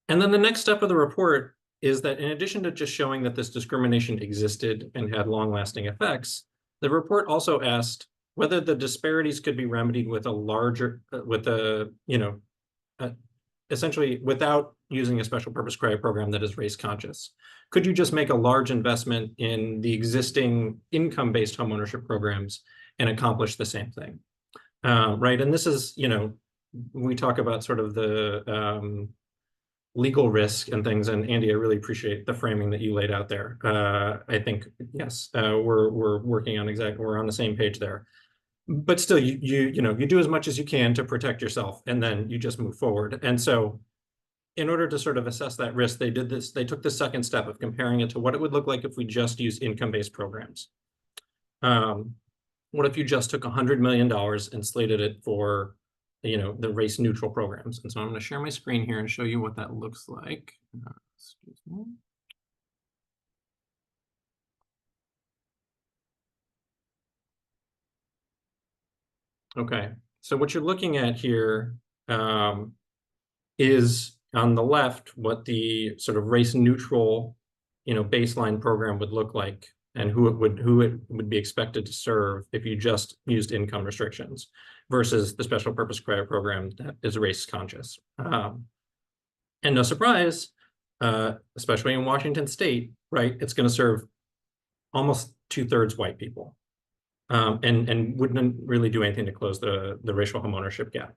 F: then the next step of the report is that in addition to just showing that this discrimination existed and had long-lasting effects, the report also asked whether the disparities could be remedied with a larger, essentially without using a special purpose credit program that is race conscious. Could you just make a large investment in the existing income-based homeownership programs and accomplish the same thing? Right, and this is, we talk about sort of the legal risk and things, and Andie, I really appreciate the framing that you laid out there. I think, yes, we're working on we're on the same page there. But still, you do as much as you can to protect yourself, and then you just move forward. And so in order to sort of assess that risk, they took the second step of comparing it to what it would look like if we just use income-based programs. What if you just took $100 million and slated it for the race neutral programs? And so I'm going to share my screen here and show you what that looks like. Excuse me. Okay, so what you're looking at here is on the left what the sort of race neutral baseline program would look like and who it would be expected to serve if you just used income restrictions versus the special purpose credit program that is race conscious. And no surprise, especially in Washington state, right, it's going to serve almost 2/3 white people and wouldn't really do anything to close the racial homeownership gap.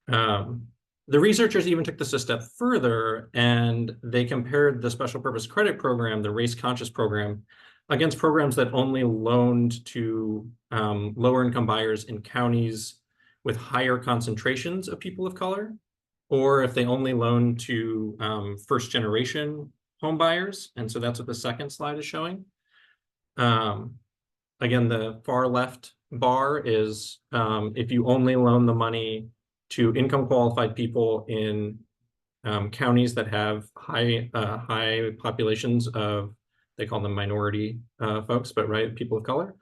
F: The researchers even took this a step further, and they compared the special purpose credit program, the race conscious program, against programs that only loaned to lower income buyers in counties with higher concentrations of people of color, or if they only loan to first generation home buyers. And so that's what the second slide is showing. Again, the far left bar is if you only loan the money to income qualified people in counties that have high populations of, they call them minority folks, but right, people of color.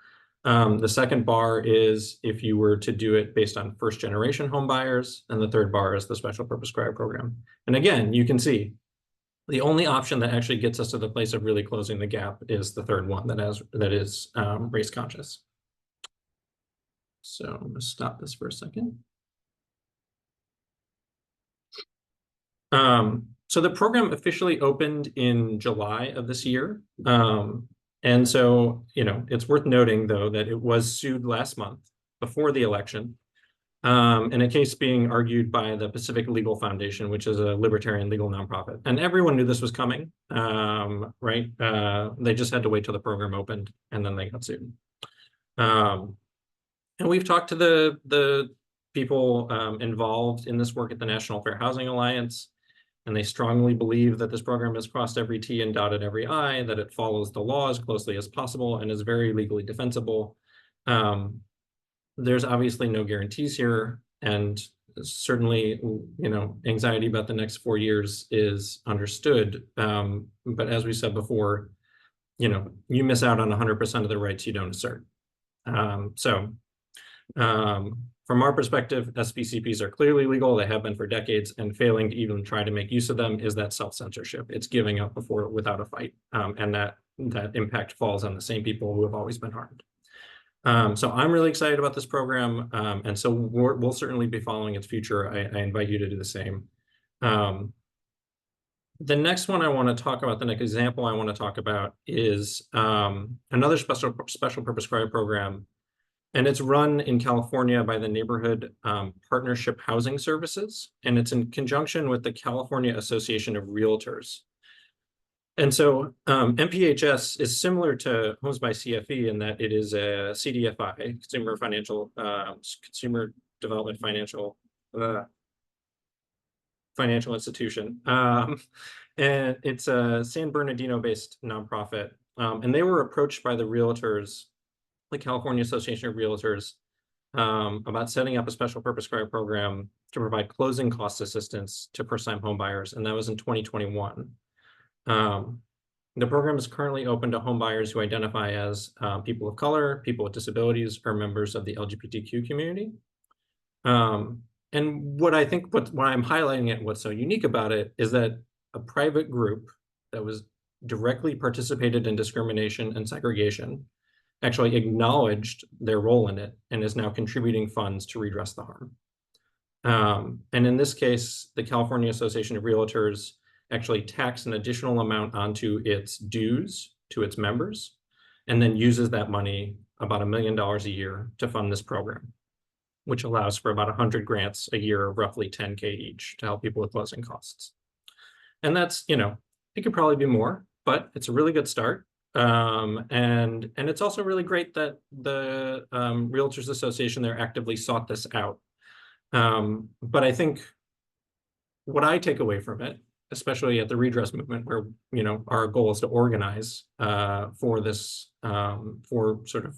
F: The second bar is if you were to do it based on first generation home buyers, and the third bar is the special purpose credit program. And again, you can see the only option that actually gets us to the place of really closing the gap is the third one that is race conscious. So I'm going to stop this for a second. So the program officially opened in July of this year. And so, it's worth noting, though, that it was sued last month before the election in a case being argued by the Pacific Legal Foundation, which is a libertarian legal nonprofit. And everyone knew this was coming, right? They just had to wait till the program opened, and then they got sued. And we've talked to the people involved in this work at the National Fair Housing Alliance, and they strongly believe that this program has crossed every T and dotted every I, that it follows the law as closely as possible and is very legally defensible. There's obviously no guarantees here, and certainly, anxiety about the next 4 years is understood. But as we said before, you miss out on 100% of the rights you don't assert. From our perspective, SPCPs are clearly legal. They have been for decades, and failing to even try to make use of them is that self-censorship. It's giving up without a fight, and that impact falls on the same people who have always been harmed. So I'm really excited about this program, and so we'll certainly be following its future. I invite you to do the same. The next one I want to talk about, the next example I want to talk about is another special purpose credit program, and it's run in California by the Neighborhood Partnership Housing Services, and it's in conjunction with the California Association of Realtors. And so MPHS is similar to Homes by CFE in that it is a CDFI, Consumer Development Financial Institution. And it's a San Bernardino-based nonprofit. And they were approached by the realtors, the California Association of Realtors, about setting up a special purpose credit program to provide closing cost assistance to first-time home buyers, and that was in 2021. The program is currently open to home buyers who identify as people of color, people with disabilities, or members of the LGBTQ community. And what I'm highlighting it, what's so unique about it is that a private group that was directly participated in discrimination and segregation actually acknowledged their role in it and is now contributing funds to redress the harm. And in this case, the California Association of Realtors actually tax an additional amount onto its dues to its members, and then uses that money, about $1 million a year, to fund this program, which allows for about 100 grants a year of roughly 10K each to help people with closing costs. And that's, it could probably be more, but it's a really good start. And it's also really great that the Realtors Association there actively sought this out. But I think what I take away from it, especially at the redress movement, where our goal is to organize for this, to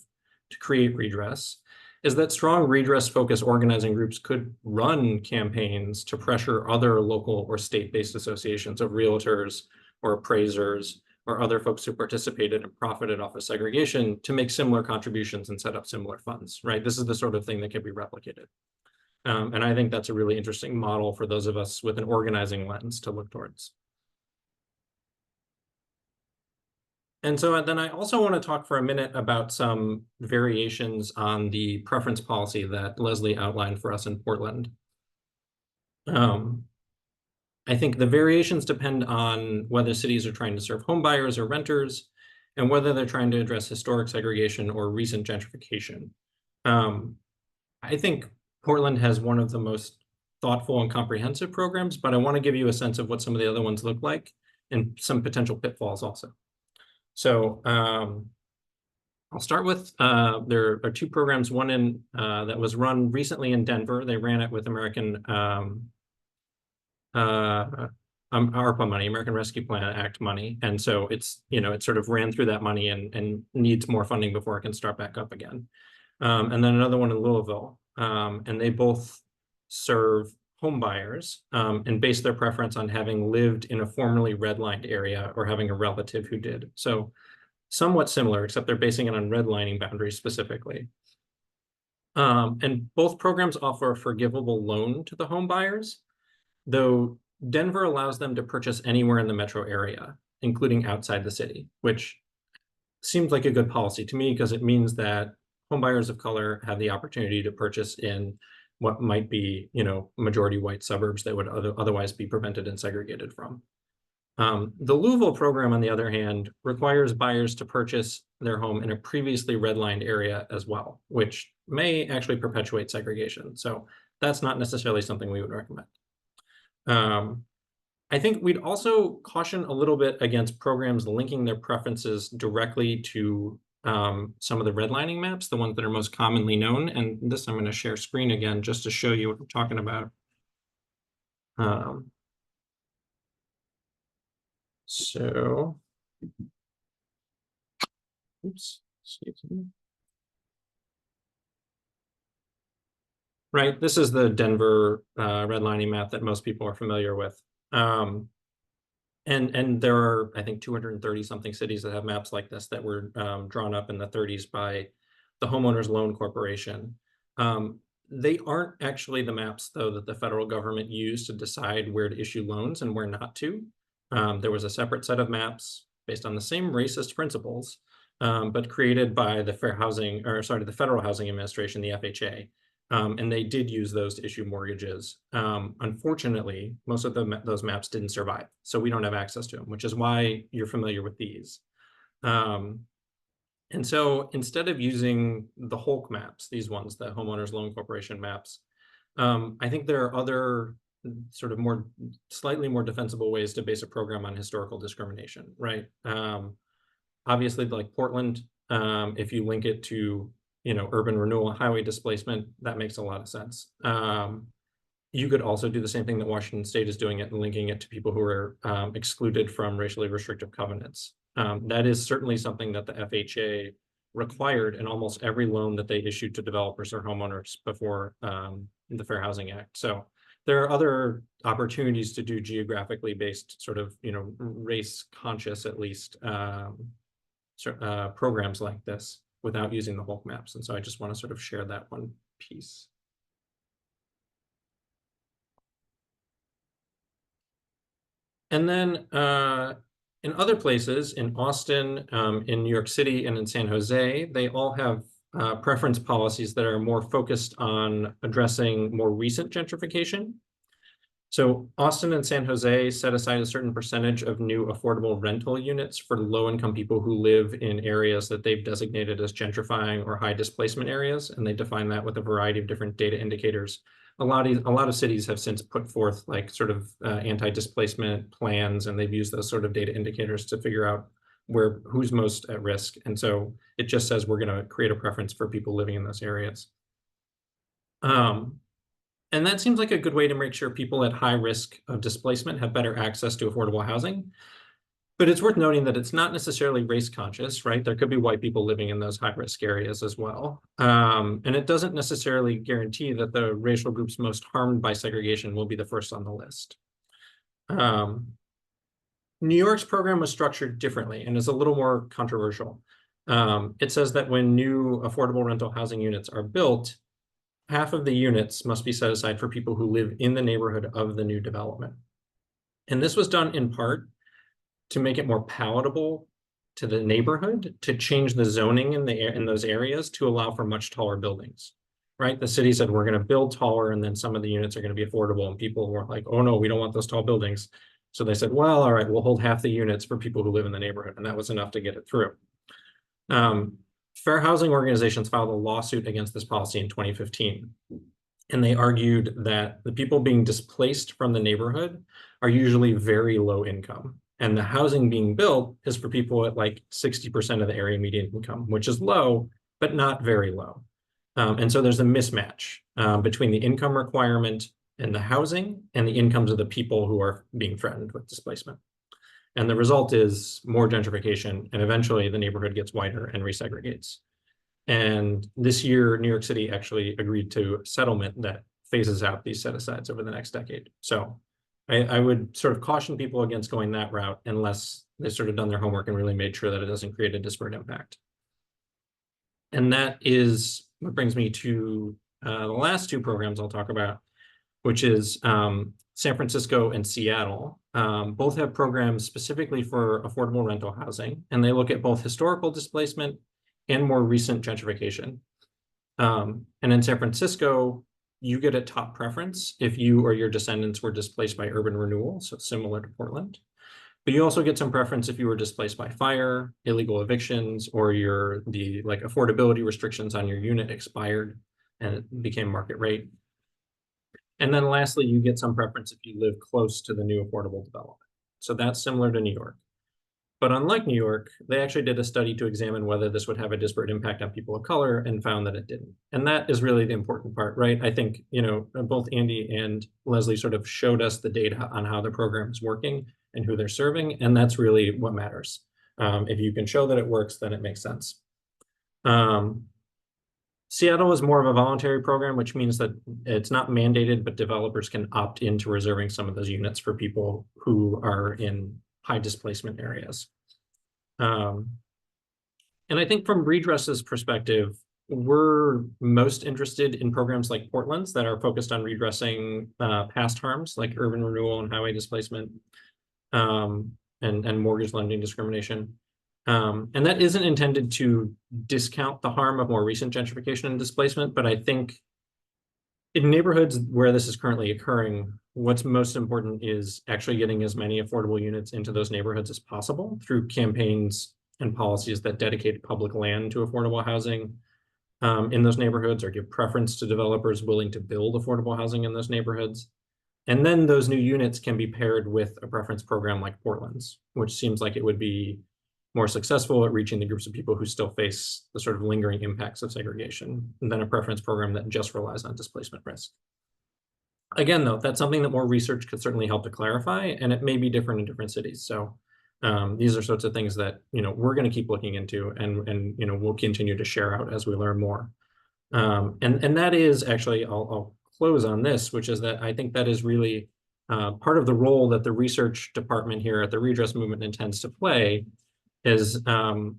F: create redress, is that strong redress focused organizing groups could run campaigns to pressure other local or state-based associations of realtors or appraisers or other folks who participated and profited off of segregation to make similar contributions and set up similar funds, right? This is the sort of thing that can be replicated. And I think that's a really interesting model for those of us with an organizing lens to look towards. And so then I also want to talk for a minute about some variations on the preference policy that Leslie outlined for us in Portland. I think the variations depend on whether cities are trying to serve home buyers or renters, and whether they're trying to address historic segregation or recent gentrification. I think Portland has one of the most thoughtful and comprehensive programs, but I want to give you a sense of what some of the other ones look like and some potential pitfalls also. So I'll start with, there are two programs, one that was run recently in Denver. They ran it with American ARPA money, American Rescue Plan Act money. And so it's, it sort of ran through that money and needs more funding before it can start back up again. And then another one in Louisville. And they both serve home buyers and base their preference on having lived in a formerly redlined area or having a relative who did. So somewhat similar, except they're basing it on redlining boundaries specifically. And both programs offer a forgivable loan to the home buyers, though Denver allows them to purchase anywhere in the metro area, including outside the city, which seems like a good policy to me because it means that home buyers of color have the opportunity to purchase in what might be, majority white suburbs that would otherwise be prevented and segregated from. The Louisville program, on the other hand, requires buyers to purchase their home in a previously redlined area as well, which may actually perpetuate segregation. So that's not necessarily something we would recommend. I think we'd also caution a little bit against programs linking their preferences directly to some of the redlining maps, the ones that are most commonly known. And this, I'm going to share screen again just to show you what I'm talking about. So, oops, excuse me. Right, this is the Denver redlining map that most people are familiar with. And there are, I think, 230 something cities that have maps like this that were drawn up in the 30s by the Homeowners Loan Corporation. They aren't actually the maps, though, that the federal government used to decide where to issue loans and where not to. There was a separate set of maps based on the same racist principles, but created by the Federal Housing Administration, the FHA. And they did use those to issue mortgages. Unfortunately, most of those maps didn't survive, so we don't have access to them, which is why you're familiar with these. And so instead of using the Hulk maps, these ones, the Homeowners Loan Corporation maps, I think there are other sort of slightly more defensible ways to base a program on historical discrimination, right? Obviously, like Portland, if you link it to urban renewal and highway displacement, that makes a lot of sense. You could also do the same thing that Washington State is doing it and linking it to people who are excluded from racially restrictive covenants. That is certainly something that the FHA required in almost every loan that they issued to developers or homeowners before the Fair Housing Act. So there are other opportunities to do geographically based sort of, race conscious, at least, programs like this without using the Hulk maps. And so I just want to sort of share that one piece. And then in other places, in Austin, in New York City, and in San Jose, they all have preference policies that are more focused on addressing more recent gentrification. So Austin and San Jose set aside a certain percentage of new affordable rental units for low-income people who live in areas that they've designated as gentrifying or high displacement areas, and they define that with a variety of different data indicators. A lot of cities have since put forth like sort of anti-displacement plans, and they've used those sort of data indicators to figure out who's most at risk. And so it just says we're going to create a preference for people living in those areas. And that seems like a good way to make sure people at high risk of displacement have better access to affordable housing. But it's worth noting that it's not necessarily race conscious, right? There could be white people living in those high risk areas as well. And it doesn't necessarily guarantee that the racial groups most harmed by segregation will be the first on the list. New York's program was structured differently and is a little more controversial. It says that when new affordable rental housing units are built, half of the units must be set aside for people who live in the neighborhood of the new development. And this was done in part to make it more palatable to the neighborhood, to change the zoning in those areas to allow for much taller buildings, right? The city said, we're going to build taller, and then some of the units are going to be affordable. And people were like, oh no, we don't want those tall buildings. So they said, well, all right, we'll hold half the units for people who live in the neighborhood. And that was enough to get it through. Fair housing organizations filed a lawsuit against this policy in 2015. And they argued that the people being displaced from the neighborhood are usually very low income. And the housing being built is for people at like 60% of the area median income, which is low, but not very low. And so there's a mismatch between the income requirement and the housing and the incomes of the people who are being threatened with displacement. And the result is more gentrification, and eventually the neighborhood gets wider and resegregates. And this year, New York City actually agreed to a settlement that phases out these set-asides over the next decade. So I would sort of caution people against going that route unless they've sort of done their homework and really made sure that it doesn't create a disparate impact. And that is what brings me to the last two programs I'll talk about, which is San Francisco and Seattle. Both have programs specifically for affordable rental housing, and they look at both historical displacement and more recent gentrification. And in San Francisco, you get a top preference if you or your descendants were displaced by urban renewal, so similar to Portland. But you also get some preference if you were displaced by fire, illegal evictions, or the affordability restrictions on your unit expired and it became market rate. And then lastly, you get some preference if you live close to the new affordable development. So that's similar to New York. But unlike New York, they actually did a study to examine whether this would have a disparate impact on people of color and found that it didn't. And that is really the important part, right? I think, you know, both Andie and Leslie sort of showed us the data on how the program is working and who they're serving. And that's really what matters. If you can show that it works, then it makes sense. Seattle is more of a voluntary program, which means that it's not mandated, but developers can opt into reserving some of those units for people who are in high displacement areas. And I think from Redress's perspective, we're most interested in programs like Portland's that are focused on redressing past harms like urban renewal and highway displacement and mortgage lending discrimination. And that isn't intended to discount the harm of more recent gentrification and displacement, but I think in neighborhoods where this is currently occurring, what's most important is actually getting as many affordable units into those neighborhoods as possible through campaigns and policies that dedicate public land to affordable housing in those neighborhoods, or give preference to developers willing to build affordable housing in those neighborhoods. And then those new units can be paired with a preference program like Portland's, which seems like it would be more successful at reaching the groups of people who still face the sort of lingering impacts of segregation than a preference program that just relies on displacement risk. Again, though, that's something that more research could certainly help to clarify, and it may be different in different cities. So these are sorts of things that, you know, we're going to keep looking into, and you know, we'll continue to share out as we learn more. And that is actually, I'll close on this, which is that I think that is really part of the role that the research department here at the Redress Movement intends to play. Is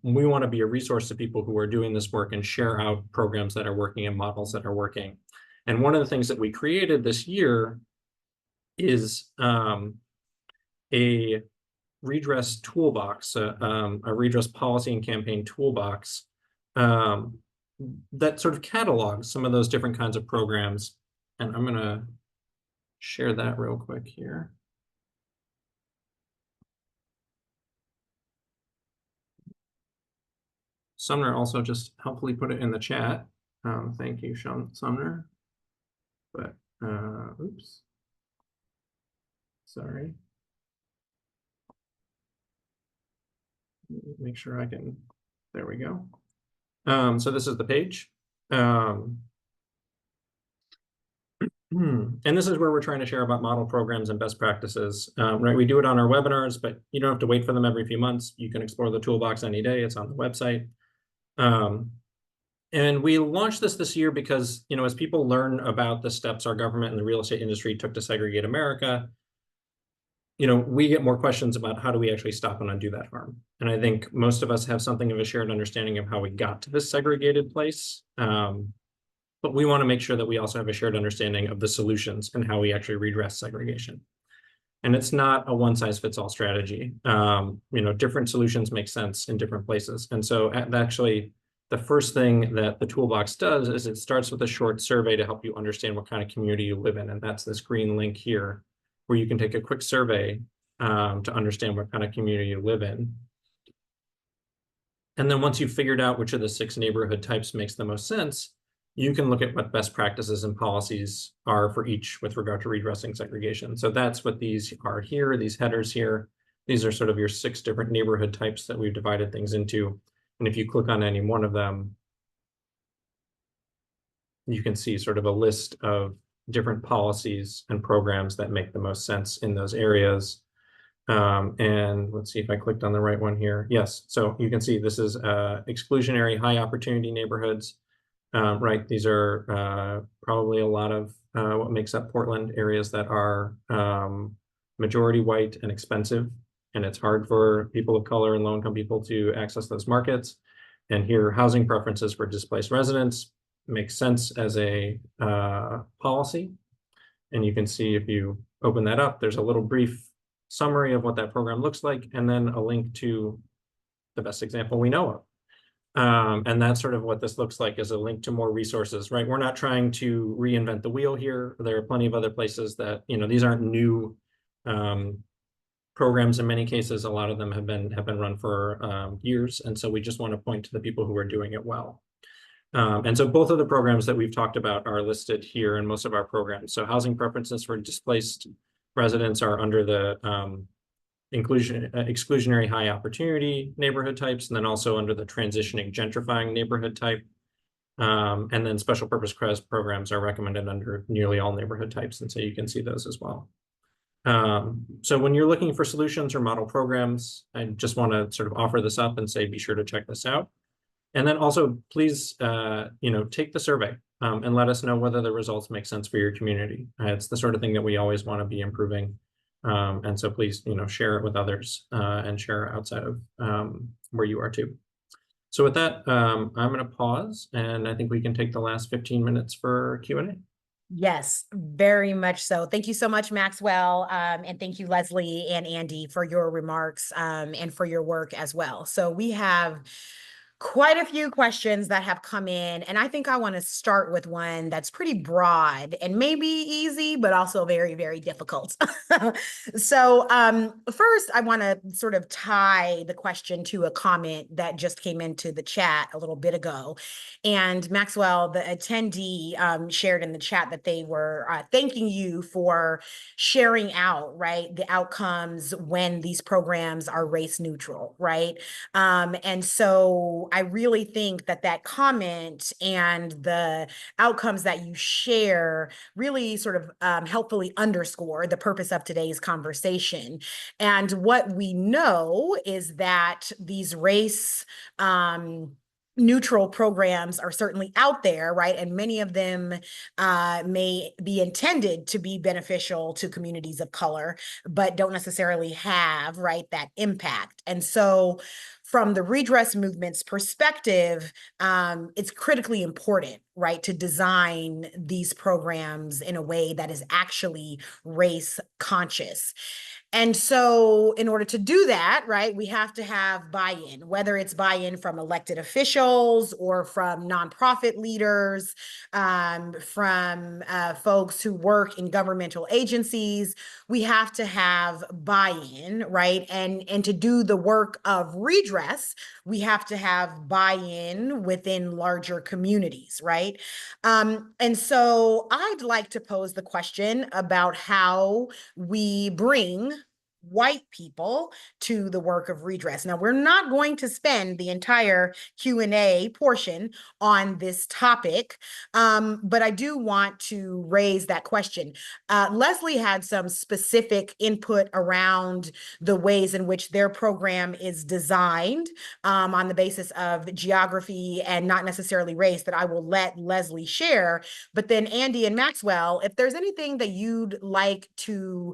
F: we want to be a resource to people who are doing this work and share out programs that are working and models that are working. And one of the things that we created this year is a redress toolbox, a redress policy and campaign toolbox that sort of catalogs some of those different kinds of programs. And I'm going to share that real quick here. Sumner also just helpfully put it in the chat. Thank you, Sumner. But, oops. Sorry. Make sure I can, there we go. So this is the page. And this is where we're trying to share about model programs and best practices. Right, we do it on our webinars, but you don't have to wait for them every few months. You can explore the toolbox any day. It's on the website. And we launched this year because, you know, as people learn about the steps our government and the real estate industry took to segregate America, you know, we get more questions about how do we actually stop and undo that harm. And I think most of us have something of a shared understanding of how we got to this segregated place. But we want to make sure that we also have a shared understanding of the solutions and how we actually redress segregation. And it's not a one-size-fits-all strategy. You know, different solutions make sense in different places. And so actually, the first thing that the toolbox does is it starts with a short survey to help you understand what kind of community you live in. And that's this green link here, where you can take a quick survey to understand what kind of community you live in. And then once you've figured out which of the 6 neighborhood types makes the most sense, you can look at what best practices and policies are for each with regard to redressing segregation. So that's what these are here, these headers here. These are sort of your 6 different neighborhood types that we've divided things into. And if you click on any one of them, you can see sort of a list of different policies and programs that make the most sense in those areas. And let's see if I clicked on the right one here. Yes, so you can see this is exclusionary high opportunity neighborhoods. Right, these are probably a lot of what makes up Portland, areas that are majority white and expensive, and it's hard for people of color and low-income people to access those markets. And here, housing preferences for displaced residents makes sense as a policy. And you can see if you open that up, there's a little brief summary of what that program looks like, and then a link to the best example we know of. And that's sort of what this looks like, is a link to more resources, right? We're not trying to reinvent the wheel here. There are plenty of other places that, you know, these aren't new programs. In many cases, a lot of them have been run for years. And so we just want to point to the people who are doing it well. And so both of the programs that we've talked about are listed here in most of our programs. So housing preferences for displaced residents are under the exclusionary high opportunity neighborhood types, and then also under the transitioning gentrifying neighborhood type. And then special purpose CREZ programs are recommended under nearly all neighborhood types, and so you can see those as well. So when you're looking for solutions or model programs, I just want to sort of offer this up and say, be sure to check this out. And then also, please, take the survey and let us know whether the results make sense for your community. It's the sort of thing that we always want to be improving. And so please, share it with others and share outside of where you are too. So with that, I'm going to pause, and I think we can take the last 15 minutes for Q&A.
C: Yes, very much so. Thank you so much, Maxwell. And thank you, Leslie and Andie, for your remarks and for your work as well. So we have quite a few questions that have come in, and I think I want to start with one that's pretty broad and maybe easy, but also very, very difficult. So first, I want to sort of tie the question to a comment that just came into the chat a little bit ago. And Maxwell, the attendee, shared in the chat that they were thanking you for sharing out, right, the outcomes when these programs are race neutral, right? And so I really think that that comment and the outcomes that you share really sort of helpfully underscore the purpose of today's conversation. And what we know is that these race neutral programs are certainly out there, right? And many of them may be intended to be beneficial to communities of color, but don't necessarily have, right, that impact. And so from the redress movement's perspective, it's critically important, right, to design these programs in a way that is actually race conscious. And so in order to do that, right, we have to have buy-in, whether it's buy-in from elected officials or from nonprofit leaders, from folks who work in governmental agencies. We have to have buy-in, right? And to do the work of redress, we have to have buy-in within larger communities, right? And so I'd like to pose the question about how we bring white people to the work of redress. Now, we're not going to spend the entire Q&A portion on this topic, but I do want to raise that question. Leslie had some specific input around the ways in which their program is designed on the basis of geography and not necessarily race that I will let Leslie share. But then Andie and Maxwell, if there's anything that you'd like to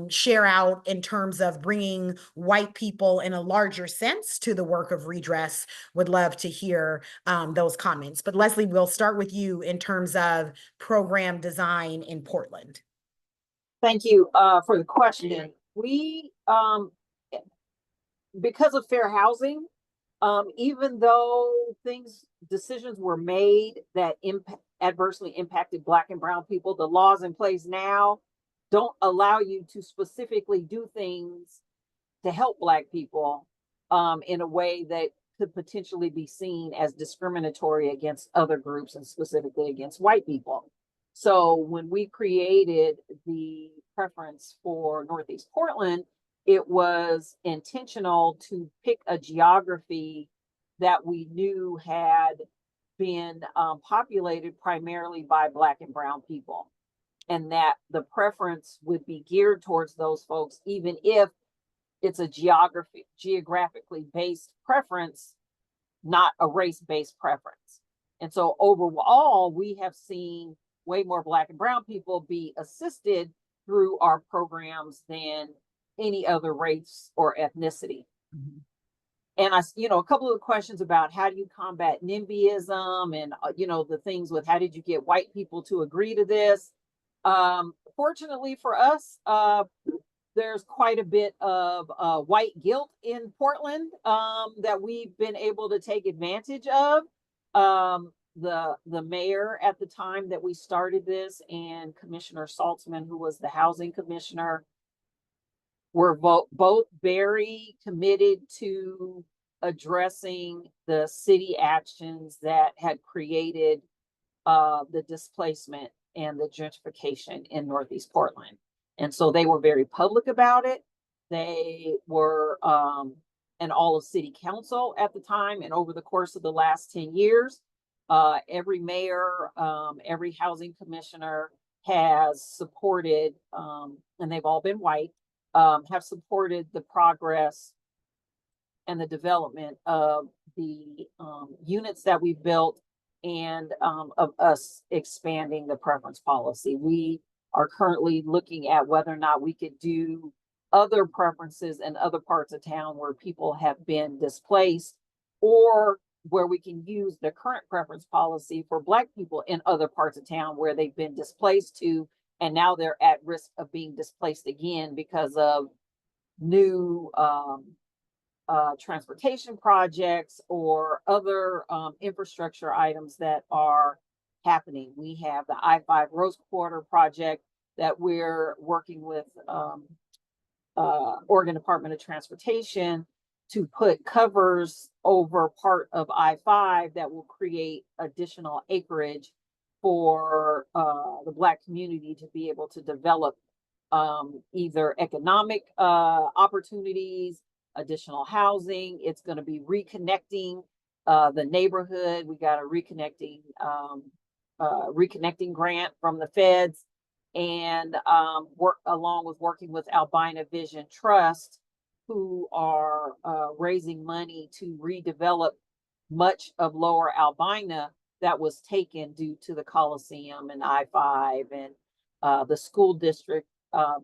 C: share out in terms of bringing white people in a larger sense to the work of redress, would love to hear those comments. But Leslie, we'll start with you in terms of program design in Portland.
D: Thank you for the question. We, because of fair housing, even though decisions were made that adversely impacted Black and brown people, the laws in place now don't allow you to specifically do things to help Black people in a way that could potentially be seen as discriminatory against other groups and specifically against white people. So when we created the preference for Northeast Portland, it was intentional to pick a geography that we knew had been populated primarily by Black and brown people, and that the preference would be geared towards those folks, even if it's a geographically based preference, not a race-based preference. And so overall, we have seen way more Black and brown people be assisted through our programs than any other race or ethnicity. Mm-hmm. And a couple of questions about how do you combat NIMBYism and, the things with how did you get white people to agree to this? Fortunately for us, there's quite a bit of white guilt in Portland that we've been able to take advantage of. The mayor at the time that we started this and Commissioner Saltzman, who was the housing commissioner, were both very committed to addressing the city actions that had created the displacement and the gentrification in Northeast Portland. And so they were very public about it. They were an all of city council at the time, and over the course of the last 10 years, every mayor, every housing commissioner has supported, and they've all been white, have supported the progress and the development of the units that we've built, and of us expanding the preference policy. We are currently looking at whether or not we could do other preferences in other parts of town where people have been displaced, or where we can use the current preference policy for Black people in other parts of town where they've been displaced to, and now they're at risk of being displaced again because of new transportation projects or other infrastructure items that are happening. We have the I-5 Rose Quarter project that we're working with Oregon Department of Transportation to put covers over part of I-5 that will create additional acreage for the Black community to be able to develop either economic opportunities, additional housing. It's going to be reconnecting the neighborhood. We got a reconnecting grant from the feds, and work along with working with Albina Vision Trust, who are raising money to redevelop much of Lower Albina that was taken due to the Coliseum and I-5, and the school district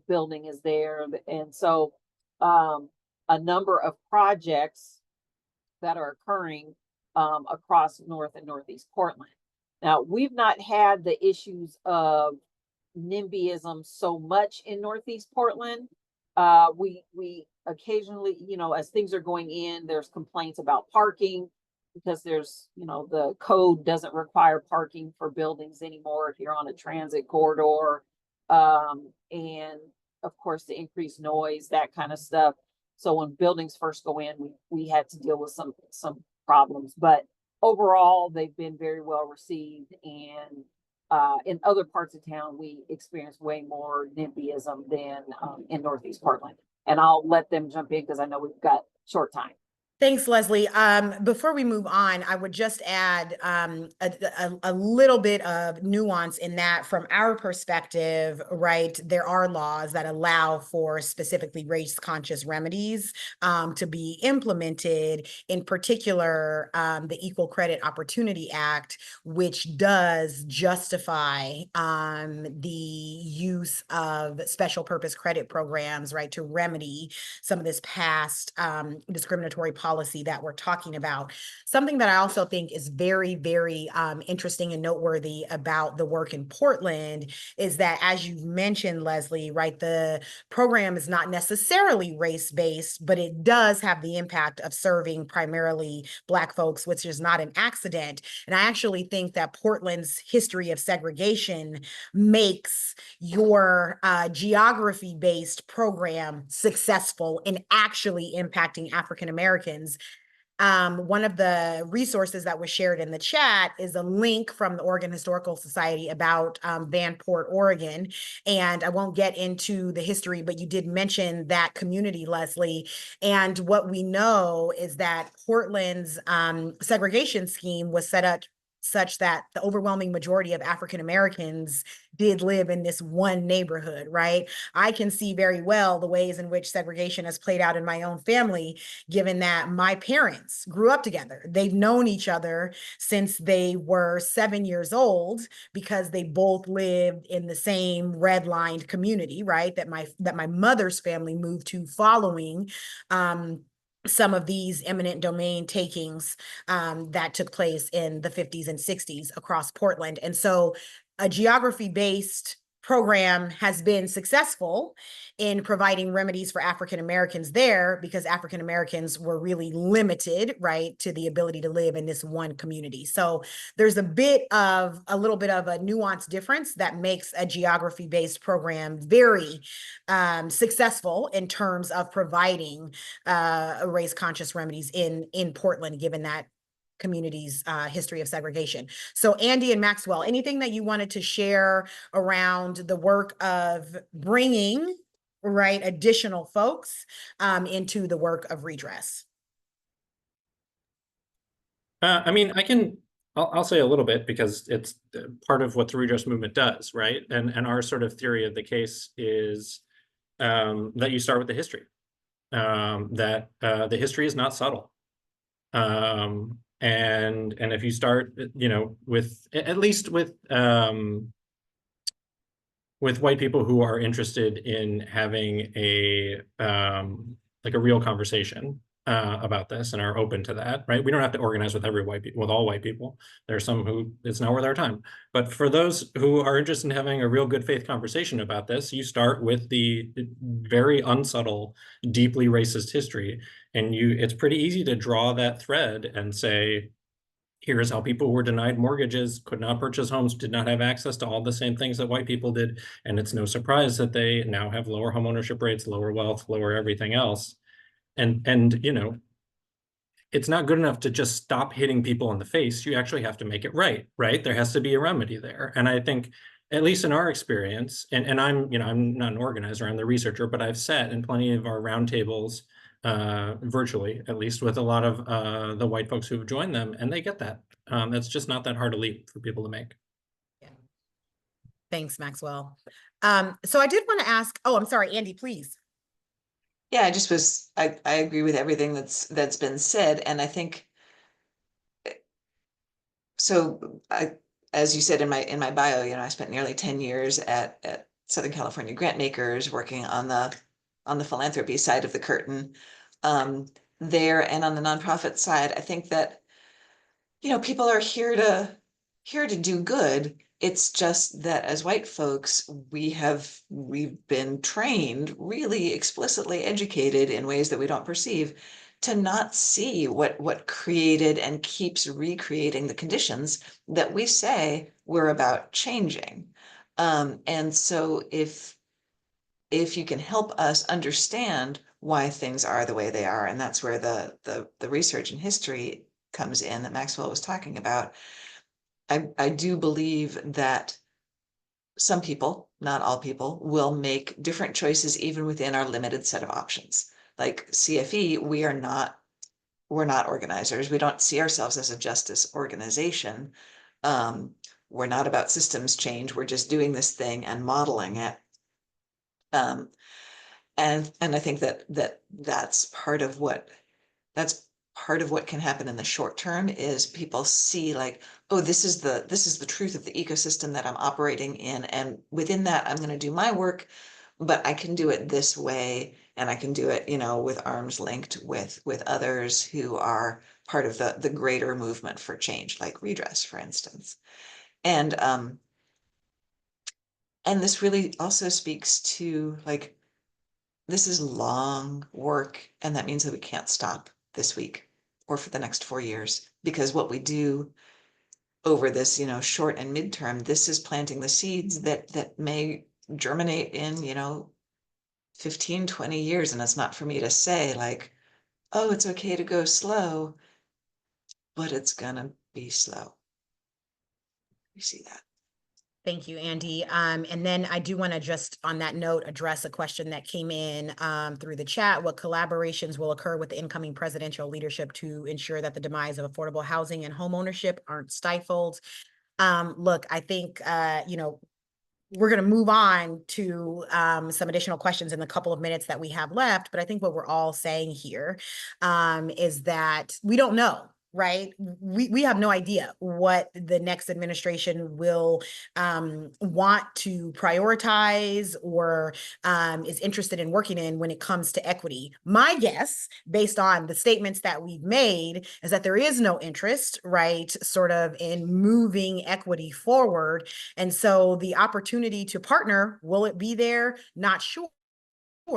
D: building is there. And so a number of projects that are occurring across North and Northeast Portland. Now, we've not had the issues of NIMBYism so much in Northeast Portland. We occasionally, as things are going in, there's complaints about parking because there's, the code doesn't require parking for buildings anymore if you're on a transit corridor. And of course, the increased noise, that kind of stuff. So when buildings first go in, we had to deal with some problems, but overall, they've been very well received. And in other parts of town, we experience way more NIMBYism than in Northeast Portland. And I'll let them jump in because I know we've got short time.
C: Thanks, Leslie. Before we move on, I would just add a little bit of nuance in that from our perspective, right, there are laws that allow for specifically race-conscious remedies to be implemented, in particular, the Equal Credit Opportunity Act, which does justify the use of special purpose credit programs, right, to remedy some of this past discriminatory policy that we're talking about. Something that I also think is very, very interesting and noteworthy about the work in Portland is that, as you mentioned, Leslie, right, the program is not necessarily race-based, but it does have the impact of serving primarily Black folks, which is not an accident. And I actually think that Portland's history of segregation makes your geography-based program successful in actually impacting African Americans. One of the resources that was shared in the chat is a link from the Oregon Historical Society about Vanport, Oregon. And I won't get into the history, but you did mention that community, Leslie. And what we know is that Portland's segregation scheme was set up such that the overwhelming majority of African Americans did live in this one neighborhood, right? I can see very well the ways in which segregation has played out in my own family, given that my parents grew up together. They've known each other since they were 7 years old because they both lived in the same redlined community, right? That my mother's family moved to following some of these eminent domain takings that took place in the 50s and 60s across Portland. And so a geography-based program has been successful in providing remedies for African Americans there because African Americans were really limited, right, to the ability to live in this one community. So there's a little bit of a nuanced difference that makes a geography-based program very successful in terms of providing race-conscious remedies in Portland, given that community's history of segregation. So Andie and Maxwell, anything that you wanted to share around the work of bringing right, additional folks into the work of redress?
F: I mean, I'll say a little bit because it's part of what the redress movement does, right? And our sort of theory of the case is that you start with the history, that the history is not subtle. And if you start, you know, with at least with white people who are interested in having a like a real conversation about this and are open to that, right? We don't have to organize with with all white people. There are some who it's not worth our time. But for those who are interested in having a real good faith conversation about this, you start with the very unsubtle, deeply racist history, and it's pretty easy to draw that thread and say, here's how people were denied mortgages, could not purchase homes, did not have access to all the same things that white people did. And it's no surprise that they now have lower homeownership rates, lower wealth, lower everything else. And you know, it's not good enough to just stop hitting people in the face. You actually have to make it right, right? There has to be a remedy there. And I think, at least in our experience, and I'm, you know, I'm not an organizer, I'm the researcher, but I've sat in plenty of our roundtables virtually, at least with a lot of the white folks who've joined them, and they get that. That's just not that hard a leap for people to make.
C: Yeah. Thanks, Maxwell. So I did want to ask, oh, I'm sorry, Andie, please.
E: Yeah, I agree with everything that's been said, and I think so. As you said in my bio, you know, I spent nearly 10 years at Southern California Grantmakers working on the philanthropy side of the curtain there, and on the nonprofit side. I think that, you know, people are here to do good. It's just that as white folks, we've been trained, really explicitly educated in ways that we don't perceive, to not see what created and keeps recreating the conditions that we say we're about changing. And so if you can help us understand why things are the way they are, and that's where the research and history comes in that Maxwell was talking about, I do believe that some people, not all people, will make different choices even within our limited set of options. Like CFE, we're not organizers. We don't see ourselves as a justice organization. We're not about systems change. We're just doing this thing and modeling it. And I think that's part of what can happen in the short term is people see like, oh, this is the truth of the ecosystem that I'm operating in, and within that I'm going to do my work, but I can do it this way, and I can do it, you know, with arms linked with others who are part of the greater movement for change, like Redress, for instance. And this really also speaks to like, this is long work, and that means that we can't stop this week or for the next 4 years, because what we do over this, you know, short and midterm, this is planting the seeds that may germinate in, you know, 15, 20 years. And it's not for me to say like, oh, it's okay to go slow, but it's gonna be slow. You see that.
C: Thank you, Andie. And then I do want to just on that note address a question that came in through the chat. What collaborations will occur with the incoming presidential leadership to ensure that the demise of affordable housing and homeownership aren't stifled? Look, I think, you know, we're going to move on to some additional questions in the couple of minutes that we have left. But I think what we're all saying here is that we don't know. Right. We have no idea what the next administration will want to prioritize or is interested in working in when it comes to equity. My guess, based on the statements that we've made, is that there is no interest, right, sort of in moving equity forward. And so the opportunity to partner, will it be there? Not sure.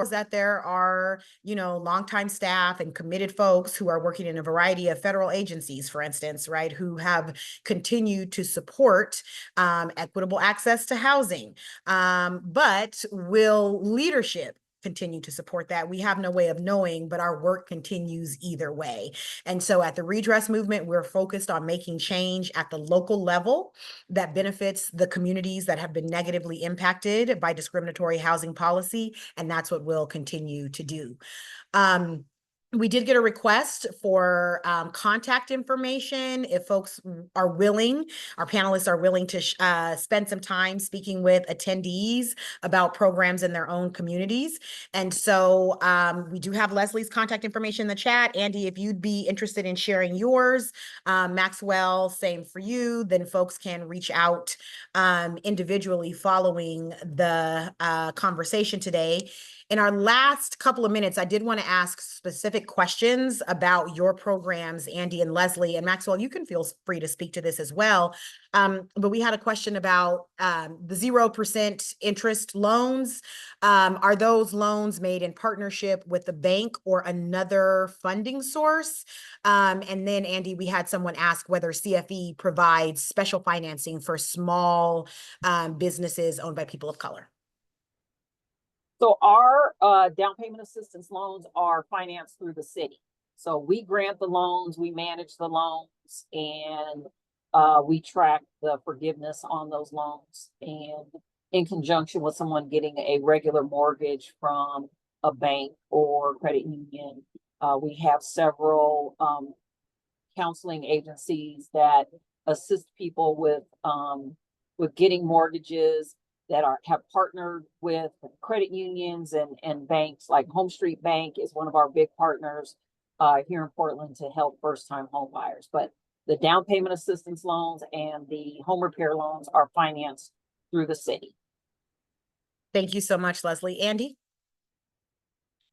C: Is that there are, you know, longtime staff and committed folks who are working in a variety of federal agencies, for instance, right, who have continued to support equitable access to housing. But will leadership continue to support that. We have no way of knowing, but our work continues either way. And so at the Redress movement, we're focused on making change at the local level that benefits the communities that have been negatively impacted by discriminatory housing policy, and that's what we'll continue to do. We did get a request for contact information. If folks are willing, our panelists are willing to spend some time speaking with attendees about programs in their own communities. And so we do have Leslie's contact information in the chat. Andie, if you'd be interested in sharing yours, Maxwell, same for you, then folks can reach out individually following the conversation today. In our last couple of minutes, I did want to ask specific questions about your programs, Andie and Leslie, and Maxwell, you can feel free to speak to this as well. But we had a question about the 0% interest loans. Are those loans made in partnership with the bank or another funding source? And then, Andie, we had someone ask whether CFE provides special financing for small businesses owned by people of color.
D: So our down payment assistance loans are financed through the city. So we grant the loans, we manage the loans, and we track the forgiveness on those loans. And in conjunction with someone getting a regular mortgage from a bank or credit union, we have several counseling agencies that assist people with getting mortgages, that have partnered with credit unions and banks. Like Home Street Bank is one of our big partners here in Portland to help first-time home buyers. But the down payment assistance loans and the home repair loans are financed through the city.
C: Thank you so much, Leslie. Andie?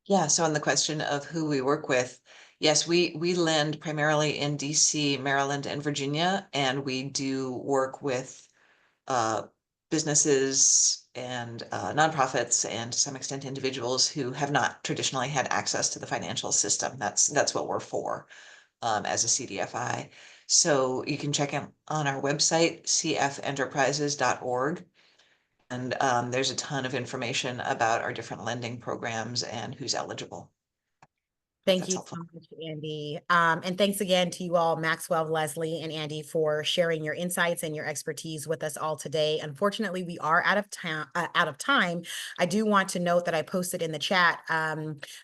E: Yeah, so on the question of who we work with, yes, we lend primarily in DC, Maryland, and Virginia, and we do work with businesses and nonprofits and to some extent individuals who have not traditionally had access to the financial system. That's what we're for as a CDFI. So you can check in on our website, cfenterprises.org. And there's a ton of information about our different lending programs and who's eligible.
C: Thank you so much, Andie. And thanks again to you all, Maxwell, Leslie, and Andie, for sharing your insights and your expertise with us all today. Unfortunately, we are out of time. I do want to note that I posted in the chat,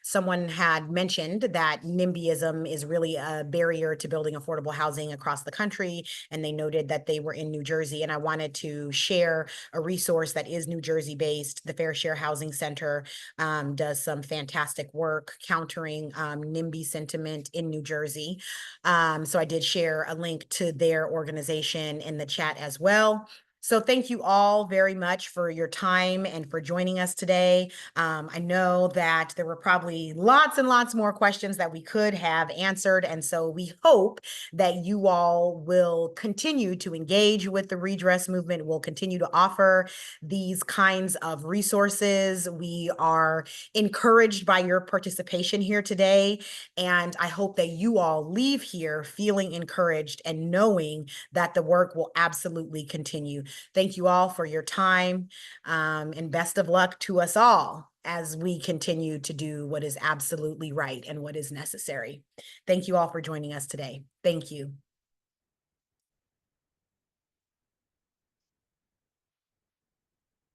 C: someone had mentioned that NIMBYism is really a barrier to building affordable housing across the country, and they noted that they were in New Jersey, and I wanted to share a resource that is New Jersey-based. The Fair Share Housing Center does some fantastic work countering NIMBY sentiment in New Jersey. So I did share a link to their organization in the chat as well. So thank you all very much for your time and for joining us today. I know that there were probably lots and lots more questions that we could have answered. And so we hope that you all will continue to engage with the Redress movement. We'll continue to offer these kinds of resources. We are encouraged by your participation here today. And I hope that you all leave here feeling encouraged and knowing that the work will absolutely continue. Thank you all for your time, and best of luck to us all as we continue to do what is absolutely right and what is necessary. Thank you all for joining us today. Thank you.